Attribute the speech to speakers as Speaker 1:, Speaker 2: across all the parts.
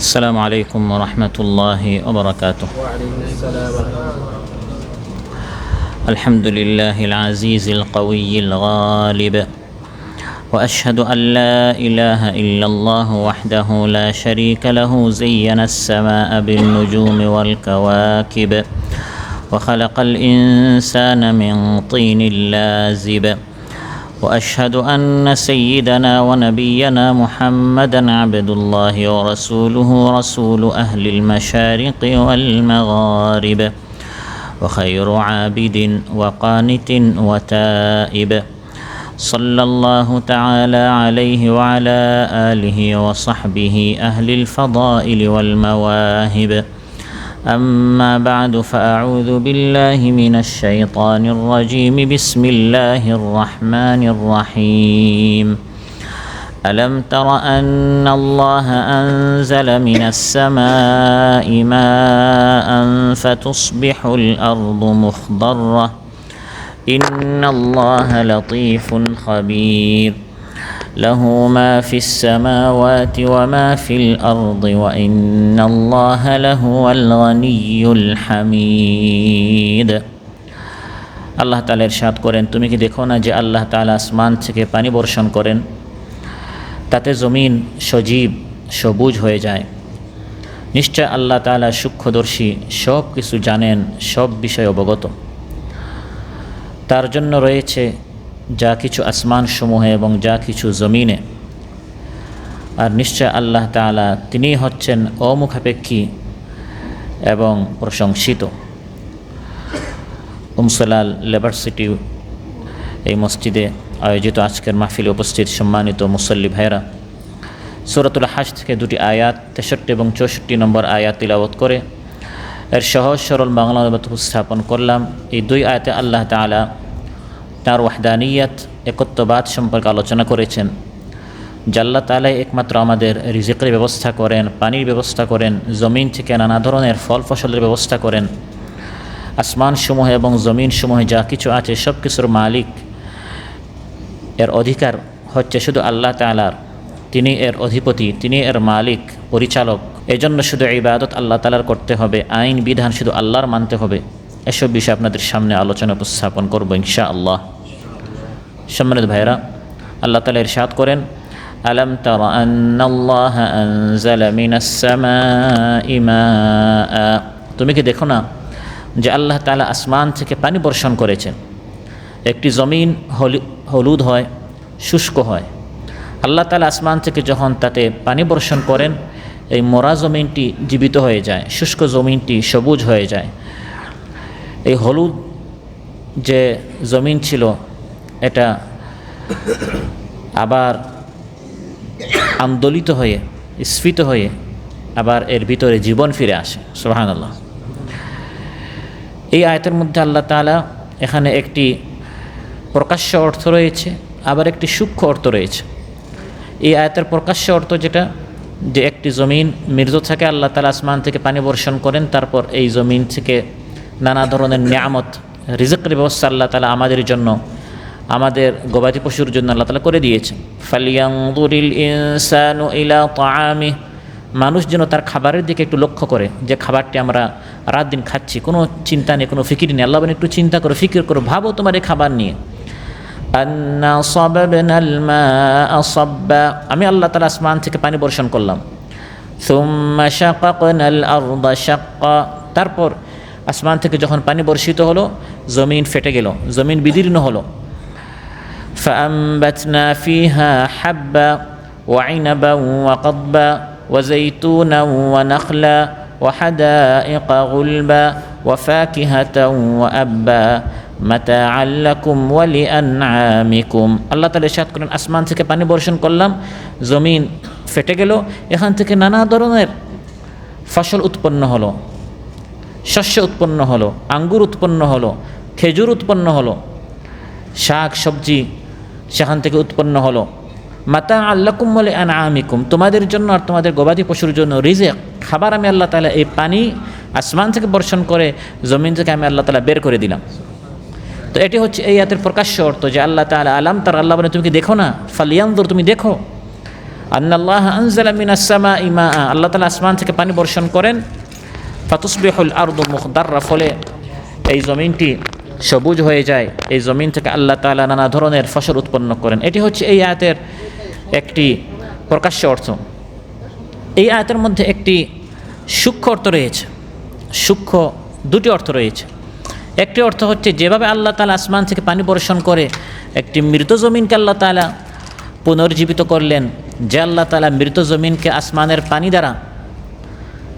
Speaker 1: السلام عليكم ورحمة الله وبركاته.
Speaker 2: وعليكم السلام ورحمة الله.
Speaker 1: الحمد لله العزيز القوي الغالب، وأشهد أن لا إله إلا الله وحده لا شريك له زين السماء بالنجوم والكواكب وخلق الإنسان من طين لازب، وأشهد أن سيدنا ونبينا محمدًا عبد الله ورسوله رسول أهل المشارق والمغارب، وخير عابد وقانت وتائب، صلى الله تعالى عليه وعلى آله وصحبه أهل الفضائل والمواهب. أما بعد فأعوذ بالله من الشيطان الرجيم. بسم الله الرحمن الرحيم. ألم تر أن الله أنزل من السماء ماء فتصبح الأرض مخضرة إن الله لطيف خبير له ما في السماوات وما في الأرض وإن الله لهو الغني الحميد। আল্লাহ তাআলা ইরশাদ করেন, তুমি কি দেখো না যে আল্লাহ তাআলা আসমান থেকে পানি বর্ষণ করেন, তাতে জমিন সজীব সবুজ হয়ে যায়। নিশ্চয় আল্লাহ তাআলা সূক্ষ্মদর্শী, সব কিছু জানেন, সব বিষয়ে অবগত। তার জন্য রয়েছে যা কিছু আসমান সমূহে এবং যা কিছু জমিনে। আর নিশ্চয় আল্লাহ তাআলা তিনিই হচ্ছেন অমুখাপেক্ষী এবং প্রশংসিত। উমসালাল লেবার সিটি এই মসজিদে আয়োজিত আজকের মাহফিলে উপস্থিত সম্মানিত মুসল্লি ভাইরা, সূরাতুল হাজ থেকে দুটি আয়াত 63 এবং 64 নম্বর আয়াত তিলাওয়াত করে এর সহজ সরল বাংলা অনুবাদ উপস্থাপন করলাম। এই দুই আয়াতে আল্লাহ তাআলা তার ওয়াহদানিয়ত, একত্ববাদ সম্পর্কে আলোচনা করেছেন। যে আল্লাহ তাআলা একমাত্র আমাদের রিজিকের ব্যবস্থা করেন, পানির ব্যবস্থা করেন, জমিন থেকে নানা ধরনের ফল ফসলের ব্যবস্থা করেন। আসমানসমূহে এবং জমিনসমূহে যা কিছু আছে সব কিছুর মালিক, এর অধিকার হচ্ছে শুধু আল্লাহ তাআলার। তিনি এর অধিপতি, তিনি এর মালিক, পরিচালক। এজন্য শুধু ইবাদত আল্লাহ তাআলার করতে হবে, আইন বিধান শুধু আল্লাহর মানতে হবে। এসব বিষয়ে আপনাদের সামনে আলোচনা উপস্থাপন করব ইনশাআল্লাহ। সম্মানিত ভাইরা, আল্লাহ তাআলা ইরশাদ করেন, আলাম তারা আন্নাল্লাহা আনজালা মিনাস সামাই মাআ, তুমি কি দেখো না যে আল্লাহ তাআলা আসমান থেকে পানি বর্ষণ করেছেন। একটি জমিন হলুদ হয়, শুষ্ক হয়। আল্লাহ তাআলা আসমান থেকে যখন তাতে পানি বর্ষণ করেন, এই মরা জমিনটি জীবিত হয়ে যায়, শুষ্ক জমিনটি সবুজ হয়ে যায়। এই হলুদ যে জমিন ছিল, এটা আবার আন্দোলিত হয়ে, স্ফীত হয়ে আবার এর ভিতরে জীবন ফিরে আসে। সুবহানাল্লাহ। এই আয়াতের মধ্যে আল্লাহ তাআলা এখানে একটি প্রকাশ্য অর্থ রয়েছে, আবার একটি সূক্ষ্ম অর্থ রয়েছে। এই আয়াতের প্রকাশ্য অর্থ যেটা, যে একটি জমিন মৃত থাকে, আল্লাহ তাআলা আসমান থেকে পানি বর্ষণ করেন, তারপর এই জমিন থেকে নানা ধরনের নিয়ামত, রিজিকের ব্যবস্থা আল্লাহ তাআলা আমাদের জন্য, আমাদের গবাদি পশুর জন্য আল্লাহ তাআলা করে দিয়েছেন। ফালিয়ানজুরিল ইনসানু ইলা তাআমিহি, মানুষ যেন তার খাবারের দিকে একটু লক্ষ্য করে, যে খাবারটি আমরা রাত দিন খাচ্ছি, কোনো চিন্তা নেই, কোনো ফিকির নেই। আল্লাহ বলেন একটু চিন্তা করো, ফিকির করো, ভাবো তোমার এই খাবার নিয়ে। আন্না সাবাবনাল মাআ সাব্বা, আমি আল্লাহ তাআলা আসমান থেকে পানি বর্ষণ করলাম। সুম্মা শাকাকনাল আরদা শাক্কা, তারপর আসমান থেকে যখন পানি বর্ষিত হলো, জমিন ফেটে গেল, জমিন বিদীর্ণ হলো। ফাআমবাতনা ফিহা হাব্বা ওয়া ইনাবা ওয়া কাদবা ওয়া যাইতুনা ওয়া নাখলা ওয়া হাদাইকা গুলবা ওয়া ফাকিহাতাও ওয়া আব্বা মাতাআল লাকুম ওয়া লিআনআমিকুম। আল্লাহ তাআলা ইরশাদ করেন, আসমান থেকে পানি বর্ষণ করলাম, জমিন ফেটে গেল, এখান থেকে নানা ধরনের ফসল উৎপন্ন হলো, শস্য উৎপন্ন হলো, আঙ্গুর উৎপন্ন হলো, খেজুর উৎপন্ন হলো, শাক সবজি সেখান থেকে উৎপন্ন হলো। মাতাআল লাকুম ওয়া লিআনআমিকুম, তোমাদের জন্য আর তোমাদের গবাদি পশুর জন্য রিজিক, খাবার আমি আল্লাহ তাআলা এই পানি আসমান থেকে বর্ষণ করে জমিন থেকে আমি আল্লাহ তাআলা বের করে দিলাম। তো এটি হচ্ছে এই আয়াতের প্রকাশ্য অর্থ, যে আল্লাহ তাআলা আলাম তার, আল্লাহ বলে তুমি কি দেখো না, ফালিয়ানজুর, তুমি দেখো, আন্নাল্লাহ আনজালা মিনাস সামাই মা, আল্লাহ তাআলা আসমান থেকে পানি বর্ষণ করেন। ফাতুসবিহুল আরদু মুখদাররা, ফলে এই জমিনটি সবুজ হয়ে যায়। এই জমিন থেকে আল্লাহ তাআলা নানা ধরনের ফসল উৎপন্ন করেন। এটি হচ্ছে এই আয়াতের একটি প্রকাশ্য অর্থ। এই আয়াতের মধ্যে একটি সূক্ষ্ম অর্থ রয়েছে, সূক্ষ্ম দুটি অর্থ রয়েছে। একটি অর্থ হচ্ছে যেভাবে আল্লাহ তাআলা আসমান থেকে পানি বর্ষণ করে একটি মৃত জমিনকে আল্লাহ তাআলা পুনর্জীবিত করলেন, যে আল্লাহ তাআলা মৃত জমিনকে আসমানের পানি দ্বারা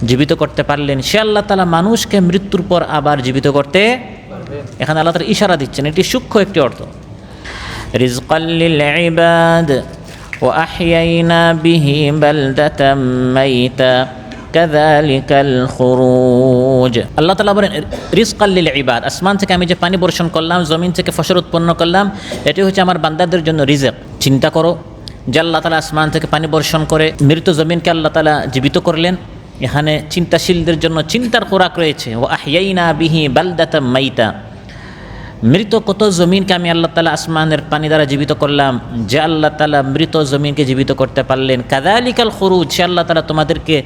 Speaker 1: জীবিত করতে পারলেন, সে আল্লাহ তাআলা মানুষকে মৃত্যুর পর আবার জীবিত করতে, এখানে আল্লাহ তাআলা ইশারা দিচ্ছেন, এটি সূক্ষ্ম একটি অর্থ। রিজকাল লিল ইবাদ ওয়া আহইয়াইনা বিহি বালদাতাম মাইতা কাযালিকাল খুরুজ। আল্লাহ তাআলা বলেন রিজকাল লিল ইবাদ, আসমান থেকে আমি যে পানি বর্ষণ করলাম, জমিন থেকে ফসল উৎপন্ন করলাম, এটি হচ্ছে আমার বান্দাদের জন্য রিজক। চিন্তা করো যে আল্লাহ তাআলা আসমান থেকে পানি বর্ষণ করে মৃত জমিনকে আল্লাহ তাআলা জীবিত করলেন। এখানে চিন্তাশীলদের জন্য চিন্তার খোরাক রয়েছে। ওয়া আহইয়াইনা বিহি বালদাতাম মাইতা, মৃত কত জমিনকে আমি আল্লাহ তাআলা আসমানের পানি দ্বারা জীবিত করলাম, যে আল্লাহ তাআলা মৃত জমিনকে জীবিত করতে পারলেন। কাযালিকাল খুরুজ, সে আল্লাহ তাআলা তোমাদেরকে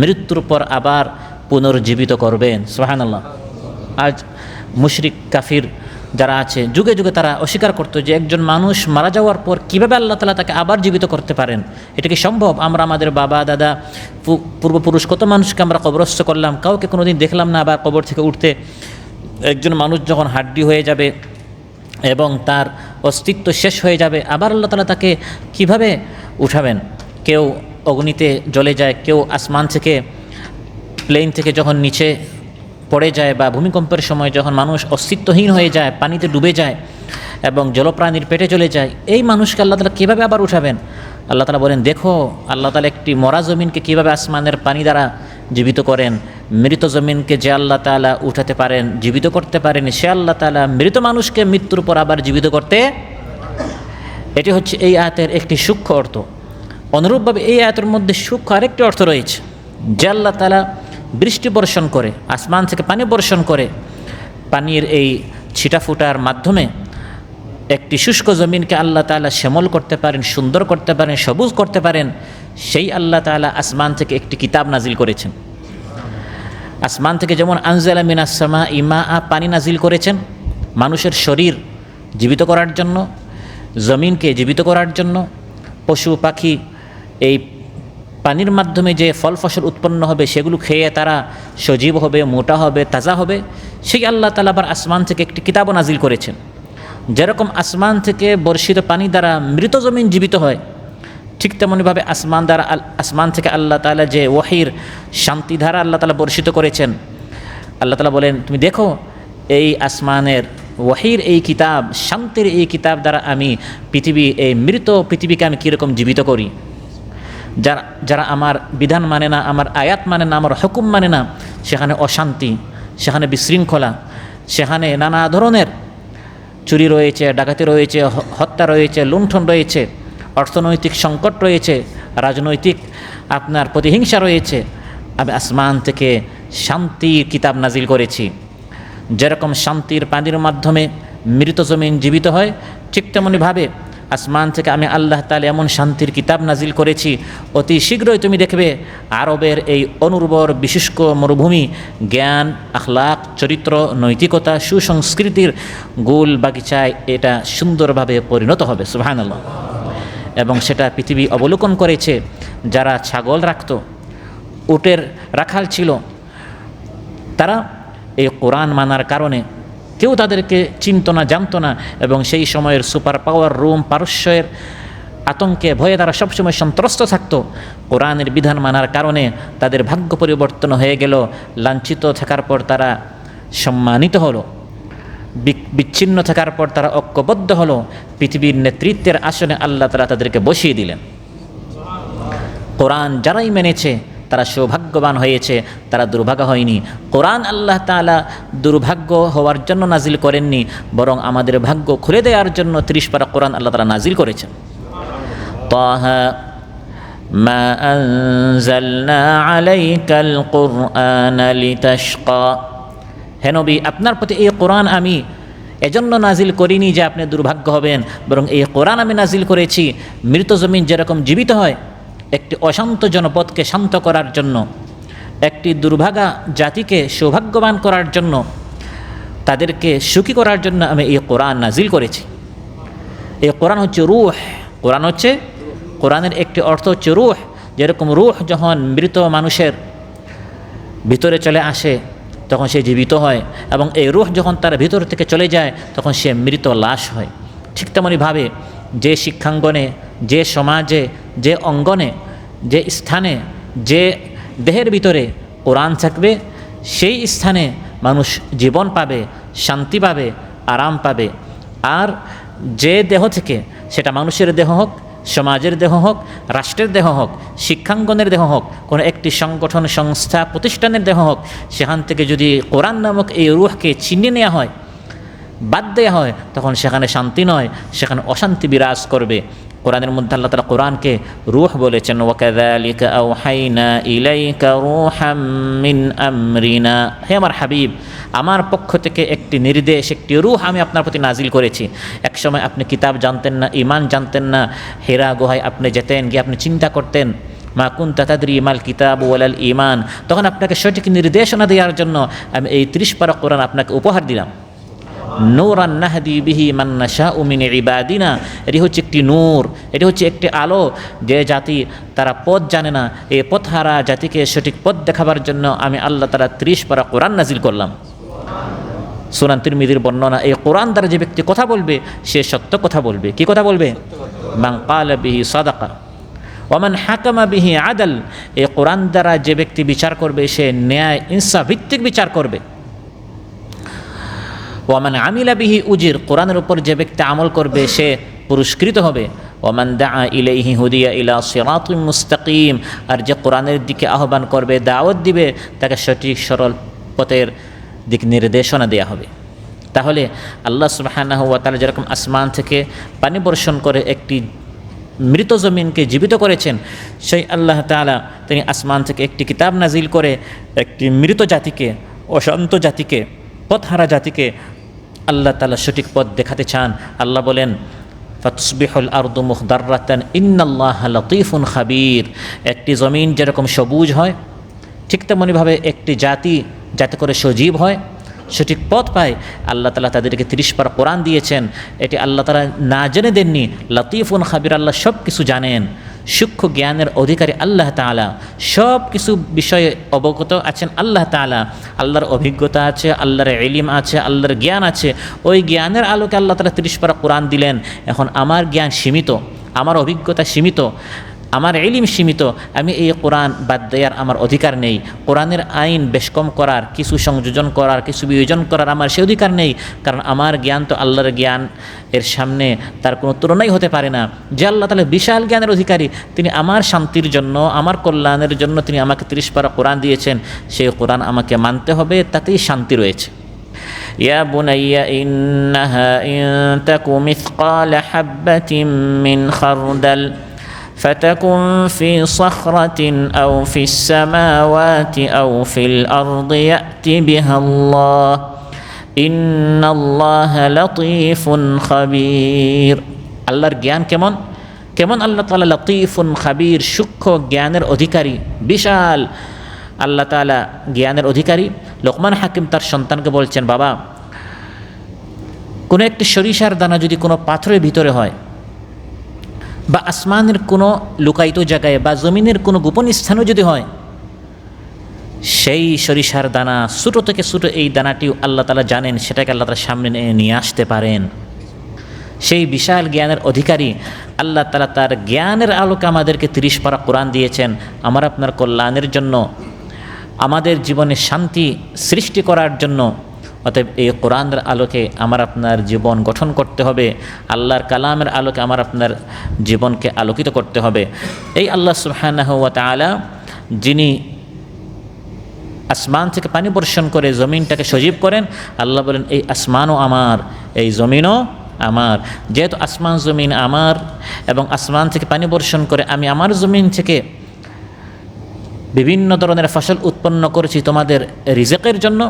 Speaker 1: মৃত্যুর পর আবার পুনর্জীবিত করবেন। সুবহানাল্লাহ। আজ মুশরিক কাফির যারা আছে, যুগে যুগে তারা অস্বীকার করতো যে একজন মানুষ মারা যাওয়ার পর কীভাবে আল্লাহ তাআলা তাকে আবার জীবিত করতে পারেন, এটা কি সম্ভব? আমরা আমাদের বাবা দাদা পূর্বপুরুষ কত মানুষকে আমরা কবরস্থ করলাম, কাউকে কোনোদিন দেখলাম না আবার কবর থেকে উঠতে। একজন মানুষ যখন হাড্ডি হয়ে যাবে এবং তার অস্তিত্ব শেষ হয়ে যাবে, আবার আল্লাহ তাআলা তাকে কিভাবে উঠাবেন? কেউ অগ্নিতে জ্বলে যায়, কেউ আসমান থেকে প্লেন থেকে যখন নিচে পড়ে যায়, বা ভূমিকম্পের সময় যখন মানুষ অস্তিত্বহীন হয়ে যায়, পানিতে ডুবে যায় এবং জলপ্রাণীর পেটে চলে যায়, এই মানুষকে আল্লাহ তাআলা কীভাবে আবার উঠাবেন? আল্লাহ তাআলা বলেন দেখো আল্লাহ তাআলা একটি মরা জমিনকে কীভাবে আসমানের পানি দ্বারা জীবিত করেন। মৃত জমিনকে যে আল্লাহ তাআলা উঠাতে পারেন, জীবিত করতে পারেন, সে আল্লাহ তাআলা মৃত মানুষকে মৃত্যুর পর আবার জীবিত করতে। এটি হচ্ছে এই আয়াতের একটি সূক্ষ্ম অর্থ। অনুরূপভাবে এই আয়াতের মধ্যে সূক্ষ্ম আরেকটি অর্থ রয়েছে, যে আল্লাহ তাআলা বৃষ্টি বর্ষণ করে, আসমান থেকে পানি বর্ষণ করে, পানির এই ছিটাফুটার মাধ্যমে একটি শুষ্ক জমিনকে আল্লাহ তাআলা শ্যামল করতে পারেন, সুন্দর করতে পারেন, সবুজ করতে পারেন। সেই আল্লাহ তাআলা আসমান থেকে একটি কিতাব নাজিল করেছেন। আসমান থেকে যেমন আনজালা মিনাস সামাই মা, পানি নাজিল করেছেন মানুষের শরীর জীবিত করার জন্য, জমিনকে জীবিত করার জন্য, পশু পাখি এই পানির মাধ্যমে যে ফল ফসল উৎপন্ন হবে সেগুলো খেয়ে তারা সজীব হবে, মোটা হবে, তাজা হবে। সেই আল্লাহ তাআলা আবার আসমান থেকে একটি কিতাবও নাজিল করেছেন। যেরকম আসমান থেকে বর্ষিত পানি দ্বারা মৃত জমিন জীবিত হয়, ঠিক তেমনইভাবে আসমান থেকে আল্লাহ তাআলা যে ওয়াহির শান্তিধারা আল্লাহ তাআলা বর্ষিত করেছেন। আল্লাহ তাআলা বলেন তুমি দেখো এই আসমানের ওয়াহির এই কিতাব, শান্তির এই কিতাব দ্বারা আমি এই মৃত পৃথিবীকে আমি কীরকম জীবিত করি। যারা আমার বিধান মানে না, আমার আয়াত মানে না, আমার হুকুম মানে না, সেখানে অশান্তি, সেখানে বিশৃঙ্খলা, সেখানে নানা ধরনের চুরি রয়েছে, ডাকাতি রয়েছে, হত্যা রয়েছে, লুণ্ঠন রয়েছে, অর্থনৈতিক সংকট রয়েছে, রাজনৈতিক আপনার প্রতিহিংসা রয়েছে। আমি আসমান থেকে শান্তির কিতাব নাজিল করেছি। যেরকম শান্তির পানির মাধ্যমে মৃত জমিন জীবিত হয়, ঠিক তেমনইভাবে আসমান থেকে আমি আল্লাহ তাআলা এমন শান্তির কিতাব নাজিল করেছি, অতি শীঘ্রই তুমি দেখবে আরবের এই অনুর্বর বিশুষ্ক মরুভূমি জ্ঞান, আখলাক, চরিত্র, নৈতিকতা, সুসংস্কৃতির গোল বাগিচায় এটা সুন্দরভাবে পরিণত হবে। সুবহানাল্লাহ। এবং সেটা পৃথিবী অবলোকন করেছে। যারা ছাগল রাখত, উটের রাখাল ছিল, তারা এই কোরআন মানার কারণে কেউ তাদেরকে চিনত না, জানত না, এবং সেই সময়ের সুপার পাওয়ার রোম পারস্যের আতঙ্কে ভয়ে তারা সবসময় সন্ত্রস্ত থাকত। কোরআনের বিধান মানার কারণে তাদের ভাগ্য পরিবর্তন হয়ে গেল। লাঞ্ছিত থাকার পর তারা সম্মানিত হলো, বিচ্ছিন্ন থাকার পর তারা ঐক্যবদ্ধ হলো। পৃথিবীর নেতৃত্বের আসনে আল্লাহ তাআলা তাদেরকে বসিয়ে দিলেন। কোরআন যারাই মেনেছে তারা সৌভাগ্যবান হয়েছে, তারা দুর্ভাগ্য হয়নি। কোরআন আল্লাহ তাআলা দুর্ভাগ্য হওয়ার জন্য নাজিল করেননি, বরং আমাদের ভাগ্য খুলে দেওয়ার জন্য 30 পারা কোরআন আল্লাহ তাআলা নাজিল করেছেন। তাহা মা আনজালনা আলাইকাল কুরআনা লিতাশকা, হে নবী আপনার প্রতি এই কোরআন আমি এজন্য নাজিল করিনি যে আপনি দুর্ভাগ্য হবেন, বরং এই কোরআন আমি নাজিল করেছি মৃত জমিন যেরকম জীবিত হয় একটি অশান্ত জনপদকে শান্ত করার জন্য, একটি দুর্ভাগা জাতিকে সৌভাগ্যবান করার জন্য, তাদেরকে সুখী করার জন্য আমি এই কোরআন নাজিল করেছি। এই কোরআন হচ্ছে রূহ। কোরআনের একটি অর্থ হচ্ছে রূহ। যেরকম রূহ যখন মৃত মানুষের ভিতরে চলে আসে তখন সে জীবিত হয়, এবং এই রূহ যখন তার ভিতর থেকে চলে যায় তখন সে মৃত লাশ হয়। ঠিক তেমনইভাবে যে শিক্ষাঙ্গনে, যে সমাজে, যে অঙ্গনে, যে স্থানে, যে দেহের ভিতরে কোরআন থাকবে সেই স্থানে মানুষ জীবন পাবে, শান্তি পাবে, আরাম পাবে। আর যে দেহ থেকে, সেটা মানুষের দেহ হোক, সমাজের দেহ হোক, রাষ্ট্রের দেহ হোক, শিক্ষাঙ্গনের দেহ হোক, কোনো একটি সংগঠন, সংস্থা, প্রতিষ্ঠানের দেহ হোক, সেখান থেকে যদি কোরআন নামক এই রূহকে ছিনিয়ে নেওয়া হয়, বাদ দেওয়া হয়, তখন সেখানে শান্তি নয়, সেখানে অশান্তি বিরাজ করবে। কোরআনের মধ্যে আল্লাহ তাআলা কোরআনকে রূহ বলেছেন, ওয়াকাযালিকা আওহাইনা ইলাইকা রূহাম মিন আমরিনা। হে আমার হাবিব, আমার পক্ষ থেকে একটি নির্দেশ, একটি রূহ আমি আপনার প্রতি নাজিল করেছি। একসময় আপনি কিতাব জানতেন না, ঈমান জানতেন না, হেরা গুহায় আপনি যেতেন, গিয়ে আপনি চিন্তা করতেন, মা কুনতা তাদরি মাল কিতাব ওয়ালাল ঈমান। তখন আপনাকে সঠিক নির্দেশনা দেওয়ার জন্য আমি এই 30 পারা কোরআন আপনাকে উপহার দিলাম। নূরান নাহদি বিহি মান নাশাউ মিন ইবাদিনা। এটি হচ্ছে একটি নূর, এটি হচ্ছে একটি আলো। যে জাতি তারা পথ জানে না, এই পথহারা জাতিকে সঠিক পথ দেখাবার জন্য আমি আল্লাহ তাআলা 30 পারা কোরআন নাজিল করলাম। সুনান তিরমিজির বর্ণনা, এই কোরআন দ্বারা যে ব্যক্তি কথা বলবে সে সত্য কথা বলবে। কি কথা বলবে? মান ক্বালা বিহি সাদাকা ওয়া মান হাকামা বিহি আদাল। এই কোরআন দ্বারা যে ব্যক্তি বিচার করবে সে ন্যায় ইনসাফ ভিত্তিক বিচার করবে। ওয়ামান আমিলা বিহি উজির। কোরআনের উপর যে ব্যক্তি আমল করবে সে পুরস্কৃত হবে। ওয়ামান দাআ ইলাইহি হুদিয়া ইলা সিরাতিম মুস্তাকিম। আর যে কোরআনের দিকে আহ্বান করবে, দাওয়াত দিবে, তাকে সঠিক সরল পথের দিক নির্দেশনা দেওয়া হবে। তাহলে আল্লাহ সুবহানাহু ওয়া তাআলা যেরকম আসমান থেকে পানি বর্ষণ করে একটি মৃত জমিনকে জীবিত করেছেন, সেই আল্লাহ তাআলা তিনি আসমান থেকে একটি কিতাব নাজিল করে একটি মৃত জাতিকে, অশান্ত জাতিকে, পথহারা জাতিকে আল্লাহ তাআলা সঠিক পথ দেখাতে চান। আল্লাহ বলেন, ফাতুসবিহুল আরদু মুখদাররাতান ইন্নাল্লাহা লতীফুন খাবীর। একটি জমিন যেরকম সবুজ হয়, ঠিক তেমনিভাবে একটি জাতি যাতে করে সজীব হয়, সঠিক পথ পায়, আল্লাহ তাআলা তাদেরকে 30 পারা কোরআন দিয়েছেন। এটি আল্লাহ তাআলা না জেনে দেননি। লতীফুন খাবীর, আল্লাহ সব কিছু জানেন, সূক্ষ্ম জ্ঞানের অধিকারী আল্লাহ তাআলা, সব কিছু বিষয়ে অবগত আছেন আল্লাহ তাআলা। আল্লাহর অভিজ্ঞতা আছে, আল্লাহর ইলম আছে, আল্লাহর জ্ঞান আছে। ওই জ্ঞানের আলোকে আল্লাহ তাআলা 30 পারা কোরআন দিলেন। এখন আমার জ্ঞান সীমিত, আমার অভিজ্ঞতা সীমিত, আমার ইলম সীমিত, আমি এই কোরআন বাদ দেওয়ার আমার অধিকার নেই। কোরআনের আইন বেশ কম করার, কিছু সংযোজন করার, কিছু বিয়োজন করার আমার সে অধিকার নেই। কারণ আমার জ্ঞান তো আল্লাহর জ্ঞান, এর সামনে তার কোনো তুলনাই হতে পারে না। যে আল্লাহ তাআলা বিশাল জ্ঞানের অধিকারী, তিনি আমার শান্তির জন্য, আমার কল্যাণের জন্য তিনি আমাকে 30 পারা কোরআন দিয়েছেন। সেই কোরআন আমাকে মানতে হবে, তাতেই শান্তি রয়েছে। ইয়া বুনাইয়া ইন্নাহা ইন তাকু মিসকালা হাববাতিন মিন খারদাল فتكن في صخرة أو في السماوات أو في الأرض يأت بها الله إن الله لطيف خبير। আল্লাহর জ্ঞান কেমন কেমন আল্লাহ তাআলা লতীফুন খাবীর, সূক্ষ্ম জ্ঞানের অধিকারী, বিশাল আল্লাহ তাআলা জ্ঞানের অধিকারী। লোকমান হাকিম তার সন্তানকে বলছেন, বাবা, কোনো একটি সরিষার দানা যদি কোনো পাথরের ভিতরে হয়, বা আসমানের কোনো লুকায়িত জায়গায়, বা জমিনের কোনো গোপন স্থানও যদি হয়, সেই সরিষার দানা, ছোটো থেকে ছোটো এই দানাটিও আল্লাহ তাআলা জানেন, সেটাকে আল্লাহ তাআলা সামনে নিয়ে আসতে পারেন। সেই বিশাল জ্ঞানের অধিকারী আল্লাহ তাআলা তার জ্ঞানের আলোকে আমাদেরকে 30 পারা কোরআন দিয়েছেন আমার আপনার কল্যাণের জন্য, আমাদের জীবনে শান্তি সৃষ্টি করার জন্য। অতএব এই কোরআনের আলোকে আমার আপনার জীবন গঠন করতে হবে, আল্লাহর কালামের আলোকে আমার আপনার জীবনকে আলোকিত করতে হবে। এই আল্লাহ সুবহানাহু ওয়া তাআলা যিনি আসমান থেকে পানি বর্ষণ করে জমিনটাকে সজীব করেন, আল্লাহ বলেন এই আসমানও আমার, এই জমিনও আমার। যেহেতু আসমান জমিন আমার এবং আসমান থেকে পানি বর্ষণ করে আমি আমার জমিন থেকে বিভিন্ন ধরনের ফসল উৎপন্ন করেছি তোমাদের রিজেকের জন্য,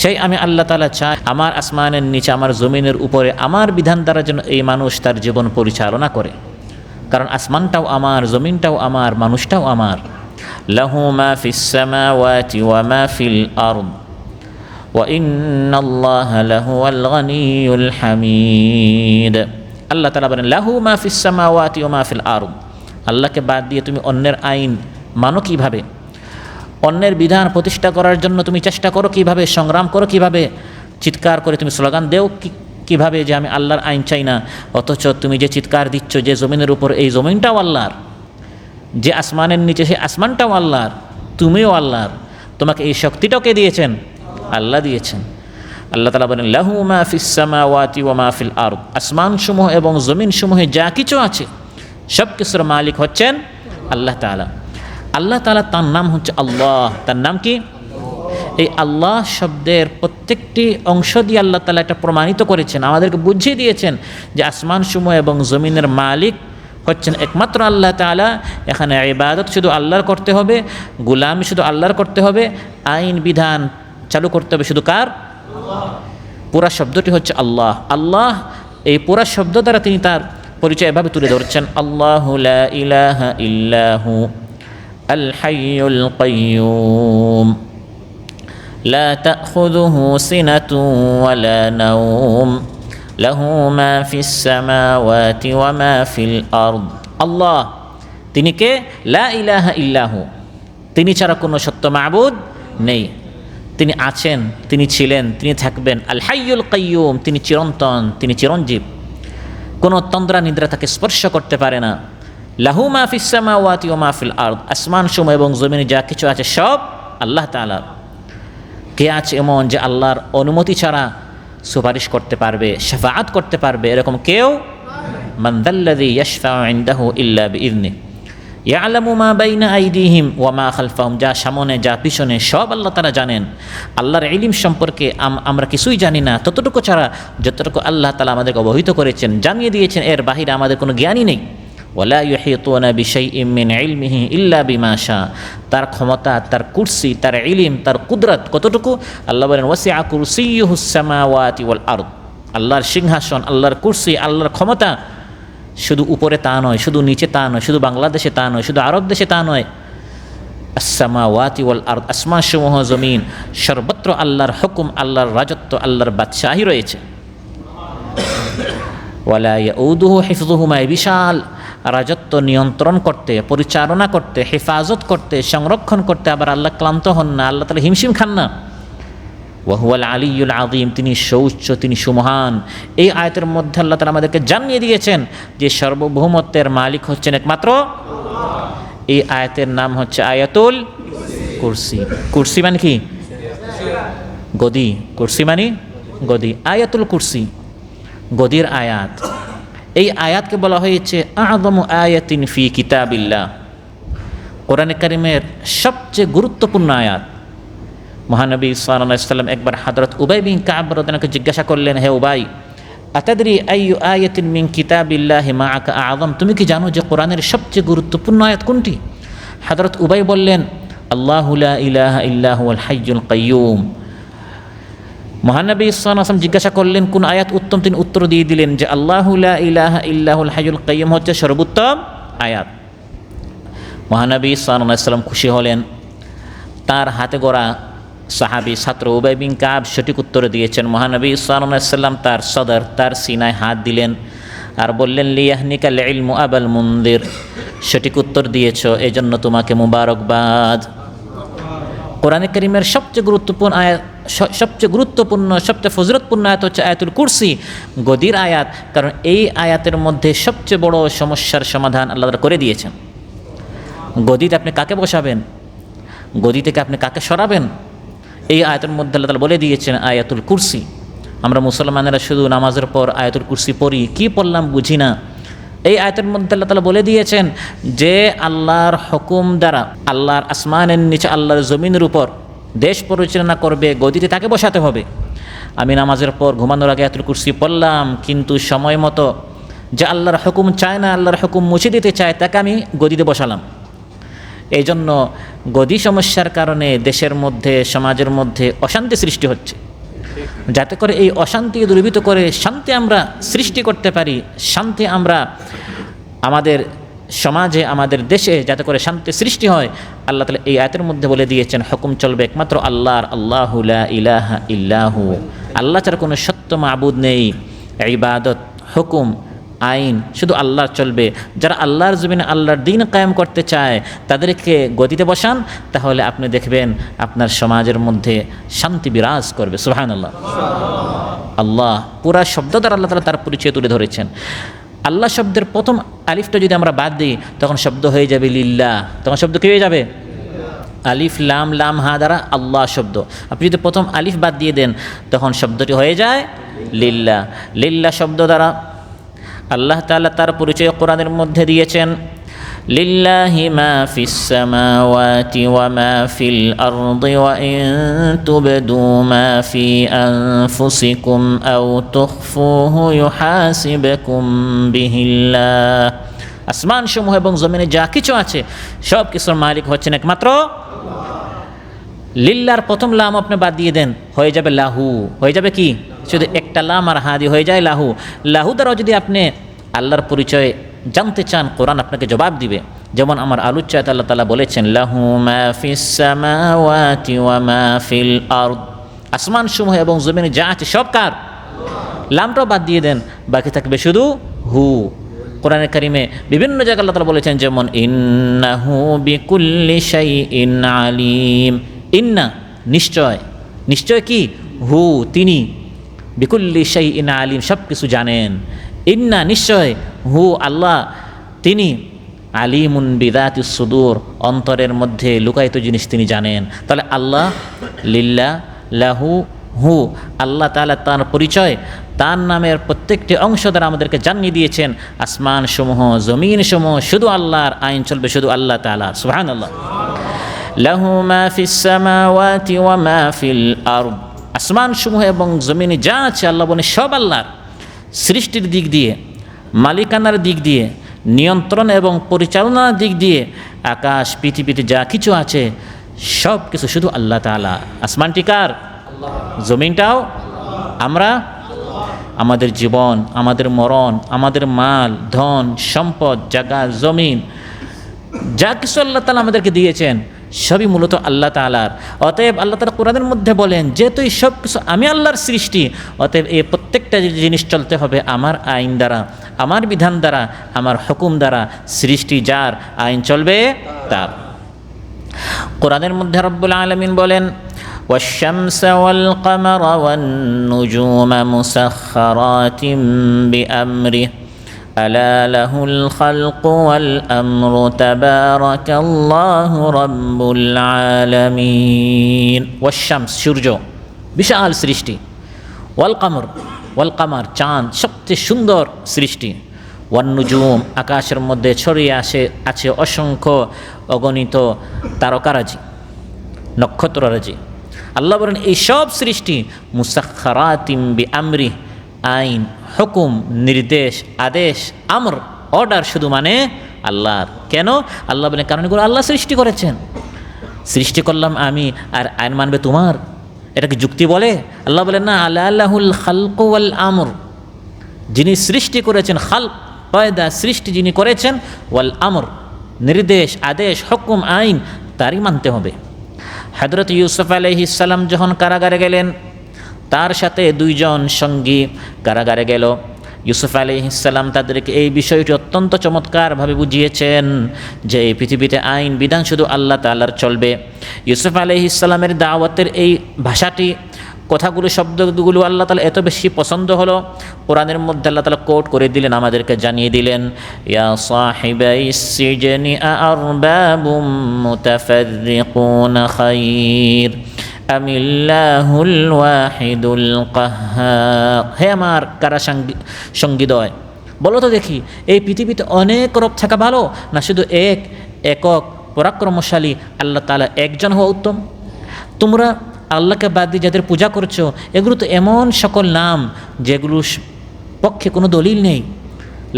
Speaker 1: সেই আমি আল্লাহ তাআলা চাই আমার আসমানের নিচে, আমার জমিনের উপরে আমার বিধান দ্বারা যেন এই মানুষ তার জীবন পরিচালনা করে। কারণ আসমানটাও আমার, জমিনটাও আমার, মানুষটাও আমার। লাহু মা ফিস সামাওয়াতি ওয়া মা ফিল আরদ ওয়া ইন্নাল্লাহা লাহুয়াল গনিয়ুল হামিদ। আল্লাহ তাআলা বলেন লাহু মা ফিস সামাওয়াতি ওয়া মা ফিল আরদ। আল্লাহকে বাদ দিয়ে তুমি অন্যের আইন মানো কিভাবে? অন্যের বিধান প্রতিষ্ঠা করার জন্য তুমি চেষ্টা করো কিভাবে, সংগ্রাম করো কিভাবে, চিৎকার করে তুমি স্লোগান দেও কিভাবে যে আমি আল্লাহর আইন চাই না, অথচ তুমি যে চিৎকার দিচ্ছ যে জমিনের উপর, এই জমিনটাও আল্লাহর, যে আসমানের নিচে সেই আসমানটাও আল্লাহর, তুমিও আল্লাহর, তোমাকে এই শক্তিটাও কে দিয়েছেন? আল্লাহ দিয়েছেন। আল্লাহ তাআলা বলেন লাহু মা ফিস সামাওয়াতি ওয়া মা ফিল আরদ। আসমানসমূহ এবং জমিনসমূহে যা কিছু আছে সব কিছুর মালিক হচ্ছেন আল্লাহ তাআলা। আল্লাহ তাআলা, তার নাম হচ্ছে আল্লাহ। তার নাম কি? এই আল্লাহ শব্দের প্রত্যেকটি অংশ দিয়ে আল্লাহ তাআলা এটা প্রমাণিত করেছেন, আমাদেরকে বুঝিয়ে দিয়েছেন যে আসমানসমূহ এবং জমিনের মালিক হচ্ছেন একমাত্র আল্লাহ তাআলা। এখানে ইবাদত শুধু আল্লাহর করতে হবে, গোলামি শুধু আল্লাহর করতে হবে, আইন বিধান চালু করতে হবে শুধু কার? পুরা শব্দটি হচ্ছে আল্লাহ। আল্লাহ এই পুরা শব্দ দ্বারা তিনি তার পরিচয় এভাবে তুলে ধরছেন, আল্লাহু লা ইলাহা ইল্লাহু আল হাইয়ুল কাইয়্যুম লা তাখুযুহু সিনাতুন ওয়ালা নাওম লাহু মা ফিস সামাওয়াতি ওয়া মা ফিল আরদ। আল্লাহ তিনি কে? লা ইলাহা ইল্লাহু, তিনি ছাড়া কোনো সত্য মাবুদ নেই। তিনি আছেন, তিনি ছিলেন, তিনি থাকবেন। আল হাইয়ুল কাইয়্যুম, তিনি চিরন্তন, তিনি চিরঞ্জীব, কোনো তন্দ্রা নিদ্রা তাকে স্পর্শ করতে পারে না। লাহু মা ফিস সামাওয়াতি ওয়া মা ফিল আরদ, আসমানসমূহ এবং জমিনে যা কিছু আছে সব আল্লাহ তাআলার। কে আছে এমন যে আল্লাহর অনুমতি ছাড়া সুপারিশ করতে পারবে, শাফাআত করতে পারবে? এরকম কেউ? মান যাল্লাযী ইয়াশফাউ ইনদাহু ইল্লা বিইযনিহি ইয়ালামু মা বাইনা আইদিহিম ওয়া মা খালফাহুম, যা সামনে যা পিছনে সব আল্লাহ তাআলা জানেন। আল্লাহর ইলম সম্পর্কে আমরা কিছুই জানি না, ততটুকু ছাড়া যতটুকু আল্লাহ তাআলা আমাদেরকে অবহিত করেছেন, জানিয়ে দিয়েছেন, এর বাহিরে আমাদের কোনো জ্ঞানই নেই। ওয়ালা ইউহিতুনা বিশাইইম মিন ইলমিহি ইল্লা বিমা শা, তার ক্ষমতা, তার কুরসি, তার ইলম, তার কুদরত কতটুকু? আল্লাহ বলেন ওয়াসিআ কুরসিয়্যুহুস সামাওয়াতি ওয়াল আরদ। আল্লাহর সিংহাসন, আল্লাহর কুরসি, আল্লাহর ক্ষমতা শুধু উপরে তা নয়, শুধু নিচে তা নয়, শুধু বাংলাদেশে তা নয়, শুধু আরব দেশে তা নয়, আস-সামাওয়াতি ওয়াল আরদ, আসমানসমূহ জমিন সর্বত্র আল্লাহর হুকুম, আল্লাহর রাজত্ব, আল্লাহর বাদশাহী রয়েছে। ওয়ালা ইয়াউদুহু হিফযুহুমা, বিশাল রাজত্ব নিয়ন্ত্রণ করতে, পরিচালনা করতে, হেফাজত করতে, সংরক্ষণ করতে আবার আল্লাহ ক্লান্ত হন না, আল্লাহ তাআলা হিমশিম খান না। ওয়া হুয়াল আলিয়্যুল আযীম, তিনি সুউচ্চ, তিনি সুমহান। এই আয়াতের মধ্যে আল্লাহ তাআলা আমাদেরকে জানিয়ে দিয়েছেন যে সার্বভৌমত্বের মালিক হচ্ছেন একমাত্র আল্লাহ। এই আয়াতের নাম হচ্ছে আয়াতুল কুরসি। কুরসি মানে কি? গদি। কুরসি মানে গদি। আয়াতুল কুরসি গদির আয়াত। এই আয়াতকে বলা হয়েছে আযমু আয়াতিন ফি কিতাবিল্লাহ, কোরআনে কারিমের সবচেয়ে গুরুত্বপূর্ণ আয়াত। মহানবী সাল্লাল্লাহু আলাইহি ওয়াসাল্লাম একবার হযরত উবাই বিন কাব রাদিয়াল্লাহু আনহু জিজ্ঞাসা করলেন, হে উবাই, আতাদরি আইয়ু আয়াতিন মিন কিতাবিল্লাহি মাআকা আযম, তুমি কি জানো যে কোরআনের সবচেয়ে গুরুত্বপূর্ণ আয়াত কোনটি? হযরত উবাই বললেন, আল্লাহু লা ইলাহা ইল্লা হুয়াল হাইয়ুল কাইয়্যুম। মহানবী সাল্লাল্লাহু আলাইহি ওয়াসাল্লাম জিজ্ঞাসা করলেন কোন আয়াত উত্তম, তিনি উত্তর দিয়ে দিলেন যে আল্লাহু লা ইলাহা ইল্লা হুয়াল হাইয়ুল কাইয়্যুম হচ্ছে সর্বোত্তম আয়াত। মহানবী সাল্লাল্লাহু আলাইহি ওয়াসাল্লাম খুশি হলেন। তার হাতে গড়া সাহাবী ছাত্র উবাই বিন কাব সঠিক উত্তর দিয়েছেন। মহানবী সাল্লাল্লাহু আলাইহি ওয়াসাল্লাম তার সদর, তার সিনায় হাত দিলেন আর বললেন, লিয়াহনিকাল ইলমু আবাল মুনদির, সঠিক উত্তর দিয়েছ, এজন্য তোমাকে মুবারকবাদ। কোরআনে কারীমের সবচেয়ে গুরুত্বপূর্ণ আয়াত, সবচেয়ে গুরুত্বপূর্ণ, সবচেয়ে ফজিলতপূর্ণ আয়াত হচ্ছে আয়াতুল কুরসি, গদির আয়াত। কারণ এই আয়াতের মধ্যে সবচেয়ে বড় সমস্যার সমাধান আল্লাহ তাআলা করে দিয়েছেন। গদিতে আপনি কাকে বসাবেন, গদি থেকে আপনি কাকে সরাবেন, এই আয়াতের মধ্যে আল্লাহ তাআলা বলে দিয়েছেন আয়াতুল কুরসি। আমরা মুসলমানেরা শুধু নামাজের পর আয়াতুল কুরসি পড়ি, কি পড়লাম বুঝি না। এই আয়াতের মধ্যে আল্লাহ তাআলা বলে দিয়েছেন যে আল্লাহর হুকুম দ্বারা আল্লাহর আসমানের নিচে আল্লাহর জমিনের উপর দেশ পরিচালনা করবে, গদিতে তাকে বসাতে হবে। আমি নামাজের পর ঘুমানোর আগে আয়াতুল কুরসি পড়লাম, কিন্তু সময় মতো যে আল্লাহর হুকুম চায় না, আল্লাহর হুকুম মুছে দিতে চায়, তাকে আমি গদিতে বসালাম। এই জন্য গদি সমস্যার কারণে দেশের মধ্যে, সমাজের মধ্যে অশান্তি সৃষ্টি হচ্ছে। যাতে করে এই অশান্তি দূরীভূত করে শান্তি আমরা সৃষ্টি করতে পারি, শান্তি আমরা আমাদের সমাজে, আমাদের দেশে যাতে করে শান্তি সৃষ্টি হয়, আল্লাহ তাআলা এই আয়াতের মধ্যে বলে দিয়েছেন হুকুম চলবে একমাত্র আল্লাহর। আল্লাহু লা ইলাহা ইল্লাহু, আল্লাহ ছাড়া কোনো সত্য মাবুদ নেই। ইবাদত, হুকুম, আইন শুধু আল্লাহর চলবে। যারা আল্লাহর জমিনে আল্লাহর দ্বীন কায়েম করতে চায় তাদেরকে গদিতে বসান, তাহলে আপনি দেখবেন আপনার সমাজের মধ্যে শান্তি বিরাজ করবে। সুবহানাল্লাহ। আল্লাহ পুরা শব্দ দ্বারা আল্লাহ তাআলা তার পরিচয় তুলে ধরেছেন। আল্লাহ শব্দের প্রথম আলিফটা যদি আমরা বাদ দিই তখন শব্দ হয়ে যাবে লিল্লাহ। তখন শব্দ কী হয়ে যাবে? আলিফ লাম, লাম হা দ্বারা আল্লাহ শব্দ। আপনি যদি প্রথম আলিফ বাদ দিয়ে দেন তখন শব্দটি হয়ে যায় লিল্লাহ। লিল্লাহ শব্দ দ্বারা আল্লাহ তাআলা তার পরিচয় কোরআনের মধ্যে দিয়েছেন, লিল্লাহি মা ফিস সামাওয়াতি ওয়া মা ফিল আরদি ওয়া ইন তুবদু মা ফি আনফুসিকুম আও তুখফুহু ইউহাসিবকুম বিহিল্লাহ। আসমান সমূহ এবং জমিনে যা কিছু আছে সব কিছুর মালিক হচ্ছেন একমাত্র লিল্লাহর প্রথম লাম আপনি বাদ দিয়ে দেন হয়ে যাবে লাহু। হয়ে যাবে কি? শুধু একটা লাম আর হাদি হয়ে যায় লাহু। লাহু দ্বারাও যদি আপনি আল্লাহর পরিচয় জানতে চান কোরআন আপনাকে জবাব দিবে। যেমন আমার আলোচ্যাত আল্লাহ তাআলা বলেছেন, লাহু মা ফিস সামাওয়াতি ওয়া মা ফিল আরদ, আসমান সমূহ এবং জমিনে যা আছে সব কার? লামটাও বাদ দিয়ে দেন, বাকি থাকবে শুধু হু। কোরআনে কারিমে বিভিন্ন জায়গায় আল্লাহ তাআলা বলেছেন, যেমন ইন্নাহু বিকুল্লি শাইইন আলিম। ইন্না নিশ্চয়, নিশ্চয় কি? হু তিনি, বিকুল্লি শাইইন আলিম সব কিছু জানেন। ইন্না নিশ্চয়, হু আল্লাহ তিনি, আলিমুন বিদাতিস সুদূর অন্তরের মধ্যে লুকায়িত জিনিস তিনি জানেন। তাহলে আল্লাহ, লিল্লাহ, লাহু, হু, আল্লাহ তাআলা তার পরিচয়, তার নামের প্রত্যেকটি অংশ দ্বারা আমাদেরকে জানিয়ে দিয়েছেন। আসমান সমূহ, জমিন সমূহ শুধু আল্লাহর, আইন চলবে শুধু আল্লাহ তাআলা। সুবহানাল্লাহ। লাহু মা ফিস সামাওয়াতি ওয়া মা ফিল আরদ, আসমান সমূহ এবং জমিনে যা আছে আল্লাহ বলেন সব আল্লাহর। সৃষ্টির দিক দিয়ে, মালিকানার দিক দিয়ে, নিয়ন্ত্রণ এবং পরিচালনার দিক দিয়ে আকাশ পৃথিবীতে যা কিছু আছে সব কিছু শুধু আল্লাহ তাআলা। আসমানটি কার? জমিনটাও আমরা, আমাদের জীবন, আমাদের মরণ, আমাদের মাল, ধন, সম্পদ, জায়গা, জমিন যা কিছু আল্লাহ তাআলা আমাদেরকে দিয়েছেন সবই মূলত আল্লাহ তাআলার। অতএব আল্লাহ তাআলা কোরআনের মধ্যে বলেন, যেহেতু এই সব কিছু আমি আল্লাহর সৃষ্টি, অতএব এই প্রত্যেকটা জিনিস চলতে হবে আমার আইন দ্বারা, আমার বিধান দ্বারা, আমার হুকুম দ্বারা। সৃষ্টি যার, আইন চলবে তার। কোরআনের মধ্যে রব্বুল আলামিন বলেন, والشمس والقمر والنجوم مسخرات بأمره ألا له الخلق والأمر تبارك الله رب العالمين। والشمس সূর্য বিশাল সৃষ্টি, والقمر, والقمر চাঁদ সবচেয়ে সুন্দর সৃষ্টি, والنجوم আকাশের মধ্যে ছড়িয়ে আছে অসংখ্য অগণিত তারকারাজি, নক্ষত্ররাজি। আল্লাহ বলেন এই সব সৃষ্টি মুসাখখারাতিম বিআমরি, আইন, হুকুম, নির্দেশ, আদেশ, আমর, অর্ডার শুধু মানে আল্লাহর। কেন? আল্লাহ বলেন কারণ এগুলো আল্লাহ সৃষ্টি করেছেন। সৃষ্টি করলাম আমি আর আইন মানবে তোমার, এটা কি যুক্তি বলে? আল্লাহ বলেন না, আল্লাহুল খালকু ওয়াল আমর, যিনি সৃষ্টি করেছেন, খালক পয়দা সৃষ্টি যিনি করেছেন, ওয়াল আমর নির্দেশ, আদেশ, হুকুম, আইন তারই মানতে হবে। হযরত ইউসুফ আলাইহিস সালাম যখন কারাগারে গেলেন, তার সাথে দুইজন সঙ্গী কারাগারে গেল। ইউসুফ আলাইহিস সালাম তাদেরকে এই বিষয়টি অত্যন্ত চমৎকারভাবে বুঝিয়েছেন যে এই পৃথিবীতে আইন বিধান শুধু আল্লাহ তাআলার চলবে। ইউসুফ আলাইহিস সালামের দাওয়াতের এই ভাষাটি, কথাগুলো, শব্দগুলো আল্লাহ তাআলা এত বেশি পছন্দ হলো, কোরআনের মধ্যে আল্লাহ তাআলা কোট করে দিলেন, আমাদেরকে জানিয়ে দিলেন, ইয়া সাহিবাইস সিজনি আরবাবুম মুতাফাররিকুনা খায়র আমিল্লাহুল ওয়াহিদুল কাহ্হার। হে আমার কারা সঙ্গীদয়, বলো তো দেখি এই পৃথিবীতে অনেক রব থাকা ভালো, না শুধু একক পরাক্রমশালী আল্লাহ তাআলা একজন হওয়া উত্তম? তোমরা আল্লাহকে বাদ দিয়ে যাদের পূজা করছো এগুলো তো এমন সকল নাম যেগুলোর পক্ষে কোনো দলিল নেই।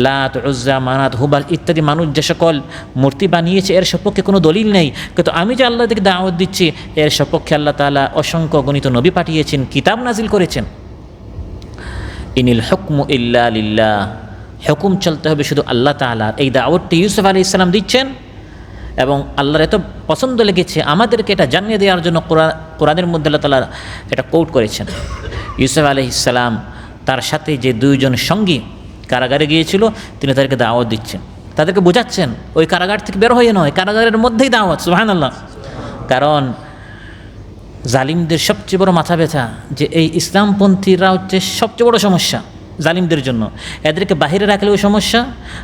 Speaker 1: লাত, উজ্জা, মানাত, হুবাল ইত্যাদি মানুষ যে সকল মূর্তি বানিয়েছে এর সপক্ষে কোনো দলিল নেই। কিন্তু আমি যে আল্লাহ থেকে দাওয়াত দিচ্ছি এর সপক্ষে আল্লাহ তাআলা অসংখ্য গণিত নবী পাঠিয়েছেন, কিতাব নাজিল করেছেন। ইনিল হুকমু ইল্লা লিল্লাহ, হুকুম চলতে হবে শুধু আল্লাহ তাআলার। এই দাওয়াতটি ইউসুফ আলাইহিস সালাম দিচ্ছেন এবং আল্লাহর এত পছন্দ লেগেছে আমাদেরকে এটা জানিয়ে দেওয়ার জন্য কোরআনের মধ্যে আল্লাহ তাআলা এটা কোট করেছেন। ইউসুফ আলাইহিস সালাম তার সাথে যে দুইজন সঙ্গী কারাগারে গিয়েছিল, তিনি তাদেরকে দাওয়াত দিচ্ছেন, তাদেরকে বোঝাচ্ছেন ওই কারাগার থেকে বের হয়ে নয়, কারাগারের মধ্যেই দাওয়াত। সুবহানাল্লাহ। কারণ জালিমদের সবচেয়ে বড় মাথা ব্যথা যে এই ইসলামপন্থীরা হচ্ছে সবচেয়ে বড় সমস্যা জালিমদের জন্য। এদেরকে বাহিরে রাখলেও সমস্যা,